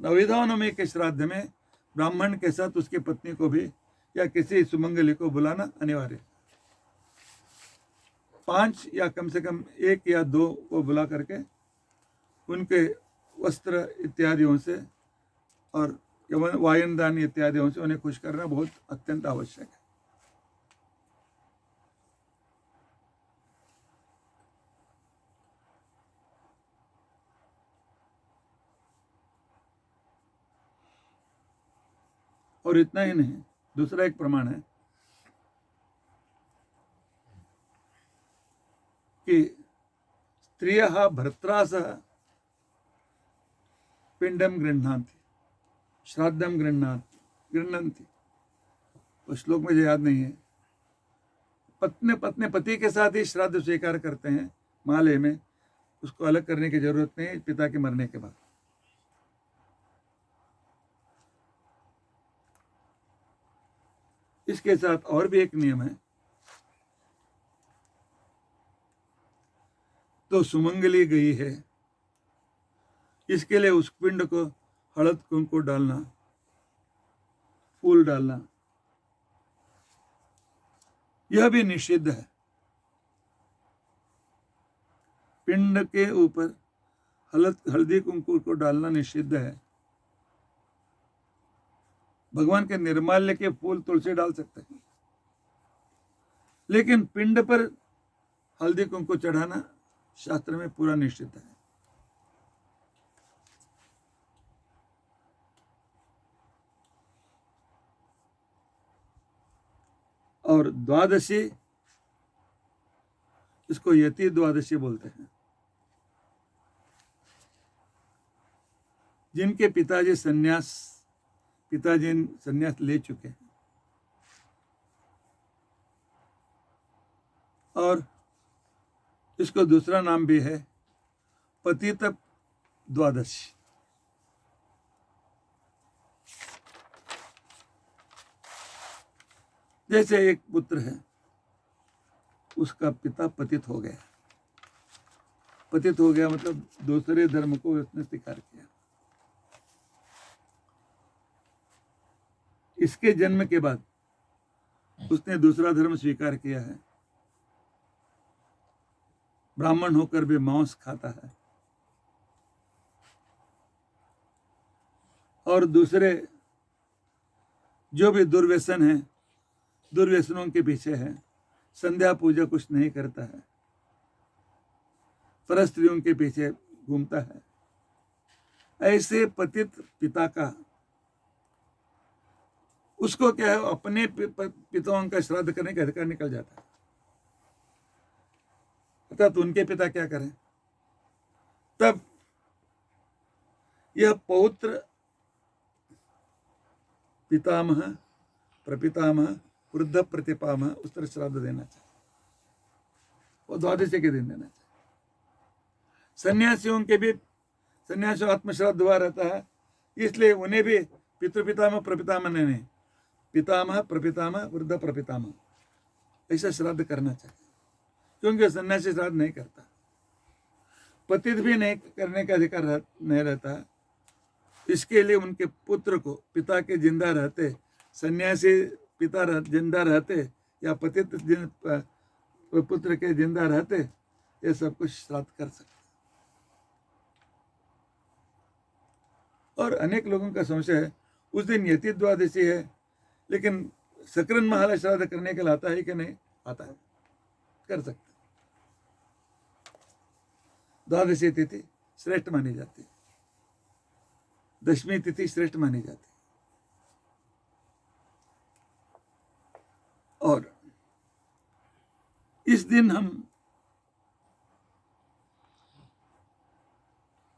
अविधवा नवमी के श्राद्ध में ब्राह्मण के साथ उसकी पत्नी को भी या किसी सुमंगली को बुलाना अनिवार्य है। 5 या कम से कम 1 या 2 को बुला करके उनके वस्त्र इत्यादियों से और वायन दान इत्यादियों से उन्हें खुश करना बहुत अत्यंत आवश्यक है। और इतना ही नहीं, दूसरा एक प्रमाण है कि स्त्रियः भर्त्रा सह पिंडम गृह्णान्ति श्राद्धम गृह्णन्ति। उस श्लोक मुझे याद नहीं है। पत्नी अपने पति के साथ ही श्राद्ध स्वीकार करते हैं माले में, उसको अलग करने की जरूरत नहीं पिता के मरने के बाद। इसके साथ और भी एक नियम है, तो सुमंगली गई है, इसके लिए उस पिंड को हळद कुंकु डालना, फूल डालना, यह भी निषिद्ध है। पिंड के ऊपर हल्दी कुंकु को डालना निषिद्ध है। भगवान के निर्माल्य के फूल तुलसी डाल सकते हैं, लेकिन पिंड पर हल्दी कुंकु चढ़ाना शास्त्र में पूरा निषिद्ध है। और द्वादशी, इसको यति द्वादशी बोलते हैं। जिनके पिताजी संन्यास ले चुके हैं और इसको दूसरा नाम भी है पतित द्वादशी। जैसे एक पुत्र है, उसका पिता पतित हो गया। पतित हो गया मतलब दूसरे धर्म को उसने स्वीकार किया। इसके जन्म के बाद उसने दूसरा धर्म स्वीकार किया है, ब्राह्मण होकर भी मांस खाता है और दूसरे जो भी दुर्व्यसन है, दुर्व्यसनों के पीछे है, संध्या पूजा कुछ नहीं करता है, परस्त्रियों के पीछे घूमता है, ऐसे पतित पिता का, उसको क्या है, अपने पिताओं का श्राद्ध करने का अधिकार निकल जाता है। अर्थात उनके पिता क्या करें, तब यह पौत्र पितामह प्रपितामह वृद्ध प्रतिपामह उस तरह श्राद्ध देना चाहिए, वो द्वादशी के दिन देना चाहिए। सन्यासियों के भी, सन्यासियों आत्मश्राद्ध हुआ रहता है, इसलिए उन्हें भी पितृपितामह प्रपितामह नहीं, पितामह प्रपितामह वृद्ध प्रपितामह ऐसा श्राद्ध करना चाहिए, क्योंकि सन्यासी श्राद्ध नहीं करता, पतित भी नहीं करने का अधिकार नहीं रहता। इसके लिए उनके पुत्र को पिता के जिंदा रहते, सन्यासी पिता जिंदा रहते या पतित पुत्र के जिंदा रहते, ये सब कुछ श्राद्ध कर सकते। और अनेक लोगों का संशय है, उस दिन यति द्वादशी है, लेकिन सकरन महालय श्राद्ध करने के लिए आता है कि नहीं आता है, कर सकते। द्वादशी तिथि श्रेष्ठ मानी जाती है, दशमी तिथि श्रेष्ठ मानी जाती है। और इस दिन हम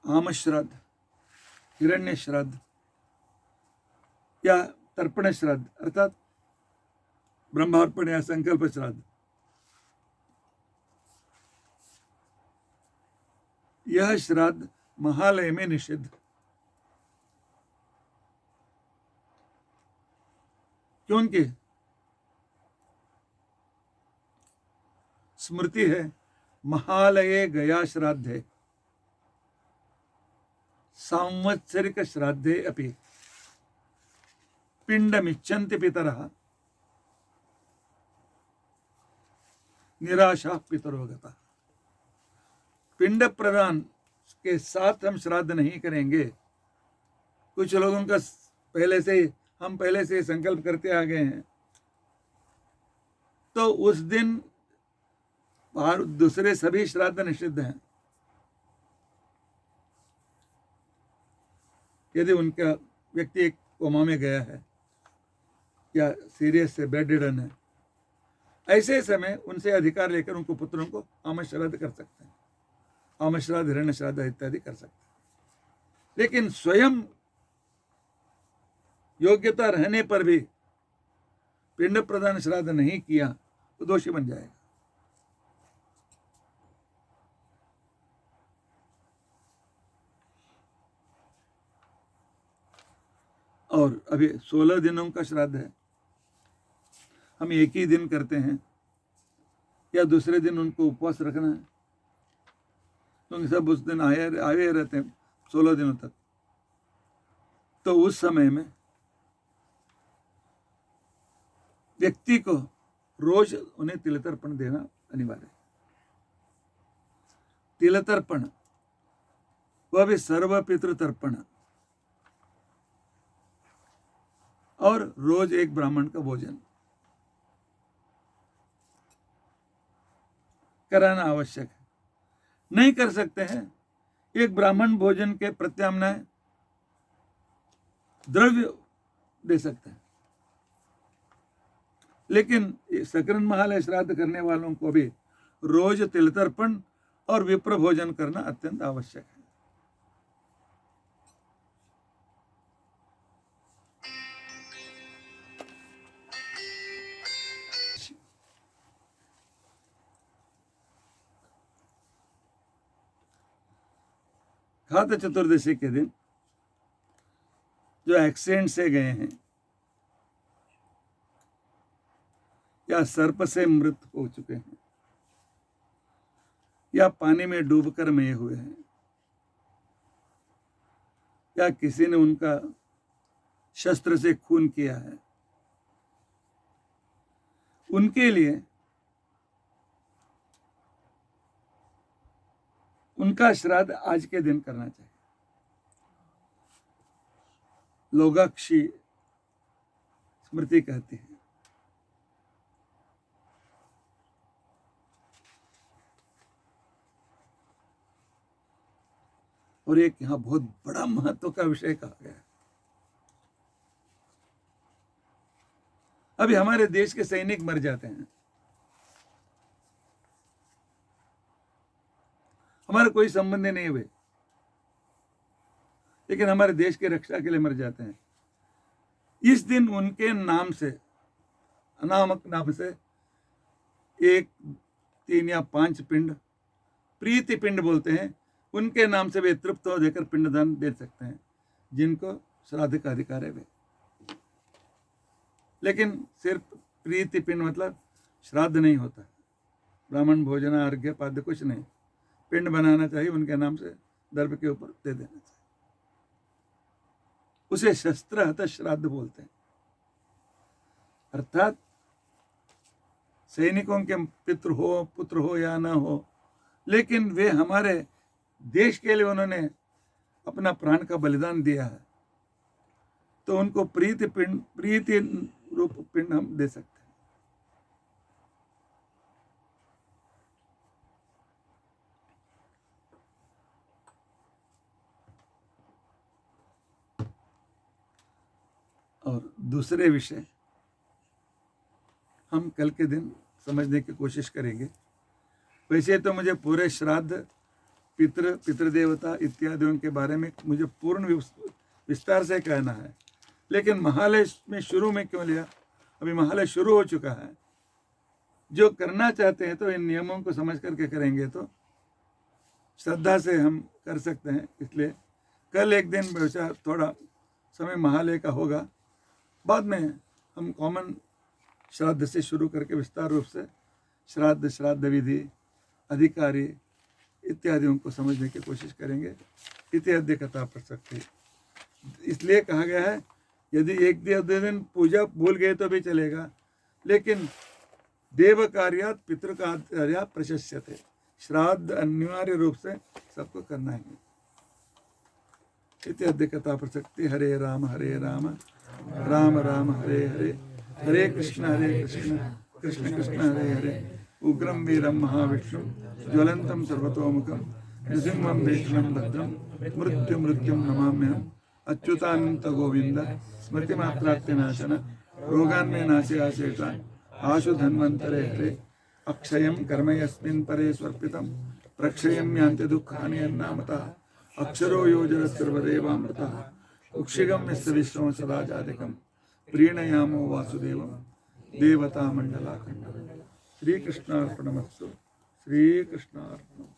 आम श्राद्ध, हिरण्य श्राद्ध या तर्पण श्राद्ध अर्थात ब्रह्मार्पण या संकल्प श्राद्ध, यह श्राद्ध महालय में निषिद्ध। क्योंकि स्मृति है, महालये गया श्राद्धे सांवत्सरिक श्राद्धे अपि पिंडमिच्छन्ति पितरः निराशा पितरो गतः। पिंड प्रदान के साथ हम श्राद्ध नहीं करेंगे। कुछ लोगों का हम पहले से संकल्प करते आ गए हैं, तो उस दिन और दूसरे सभी श्राद्ध निषिद्ध हैं। यदि उनका व्यक्ति एक कोमा में गया है या सीरियस से बेड रिडन है, ऐसे समय उनसे अधिकार लेकर उनको पुत्रों को आमश्राद्ध कर सकते हैं, आमश्राद्ध, हिरण्य श्राद्ध इत्यादि कर सकते हैं। लेकिन स्वयं योग्यता रहने पर भी पिंड प्रदान श्राद्ध नहीं किया तो दोषी बन जाएगा। और अभी 16 दिनों का श्राद्ध है, हम एक ही दिन करते हैं या दूसरे दिन उनको उपवास रखना है, क्योंकि सब उस दिन आए रहते हैं 16 दिनों तक। तो उस समय में व्यक्ति को रोज उन्हें तिलतर्पण देना अनिवार्य है। तिलतर्पण, वह भी सर्व पितृतर्पण, और रोज एक ब्राह्मण का भोजन कराना आवश्यक है। नहीं कर सकते हैं, एक ब्राह्मण भोजन के प्रत्याम्नाय द्रव्य दे सकते हैं। लेकिन सकरन महालय श्राद्ध करने वालों को भी रोज तिलतर्पण और विप्र भोजन करना अत्यंत आवश्यक है। खात चतुर्दशी के दिन जो एक्सीडेंट से गए हैं या सर्प से मृत हो चुके हैं या पानी में डूबकर मरे हुए हैं या किसी ने उनका शस्त्र से खून किया है, उनके लिए उनका श्राद्ध आज के दिन करना चाहिए। लोगाक्षी स्मृति कहती है। और एक यहां बहुत बड़ा महत्व का विषय कहा गया है। अभी हमारे देश के सैनिक मर जाते हैं, हमारा कोई संबंध नहीं हुए, लेकिन हमारे देश की रक्षा के लिए मर जाते हैं। इस दिन उनके नाम से, अनामक नाम से 1, 3 या 5 पिंड, प्रीति पिंड बोलते हैं, उनके नाम से वे तृप्त हो देकर पिंडदान दे सकते हैं जिनको श्राद्ध का अधिकार है वे। लेकिन सिर्फ प्रीति पिंड मतलब श्राद्ध नहीं होता, ब्राह्मण भोजन अर्घ्य पाद्य कुछ नहीं, पिंड बनाना चाहिए उनके नाम से, दर्भ के ऊपर दे देना चाहिए। उसे शस्त्रहत श्राद्ध बोलते हैं। अर्थात सैनिकों के पितृ हो, पुत्र हो या ना हो, लेकिन वे हमारे देश के लिए उन्होंने अपना प्राण का बलिदान दिया है, तो उनको प्रीति पिंड, प्रीति रूप पिंड हम दे सकते हैं। और दूसरे विषय हम कल के दिन समझने की कोशिश करेंगे। वैसे तो मुझे पूरे श्राद्ध, पितृदेवता इत्यादियों के बारे में मुझे पूर्ण विस्तार से कहना है, लेकिन महालय में शुरू में क्यों लिया? अभी महालय शुरू हो चुका है। जो करना चाहते हैं तो इन नियमों को समझ करके करेंगे तो श्रद्धा से हम कर सकते हैं। इसलिए कल एक दिन वैसा थोड़ा समय महालय का होगा, बाद में हम कॉमन श्राद्ध से शुरू करके विस्तार रूप से श्राद्ध, श्राद्ध विधि, अधिकारी इत्यादियों को समझने की कोशिश करेंगे। इत्यादि कथा पढ़ सकते हैं। इसलिए कहा गया है यदि एक दिन पूजा भूल गए तो भी चलेगा, लेकिन देव कार्यात पितृ कार्या प्रशस्यते, श्राद्ध अनिवार्य रूप से सबको करना है। इत्यादि कथा पढ़ सकते। हरे राम राम राम हरे हरे, हरे कृष्ण कृष्ण कृष्ण हरे हरे। उग्रं वीरं महाविष्णु ज्वलंतं सर्वतोमुखं नृसिंहं भीषणं भद्रं मृत्युं नमाम्यहम्। अच्युतानंत गोविंद स्मृतिमात्रात्यनाशन रोगान्मे नाशयाशेषान् आशु धन्वन्तरे हरे अक्षयं कर्म यस्मिन् परे स्वर्पितं प्रक्षयं यान्ति दुःखानि यन्नामतः अक्षरो योजनः सर्वदेवामृतः कुक्षिगं यस्य विश्वं सदा जातिकं प्रीणयामो वासुदेवं देवता मंडलाखंड। श्रीकृष्णार्पणमस्तु। श्रीकृष्णार्पणमस्तु।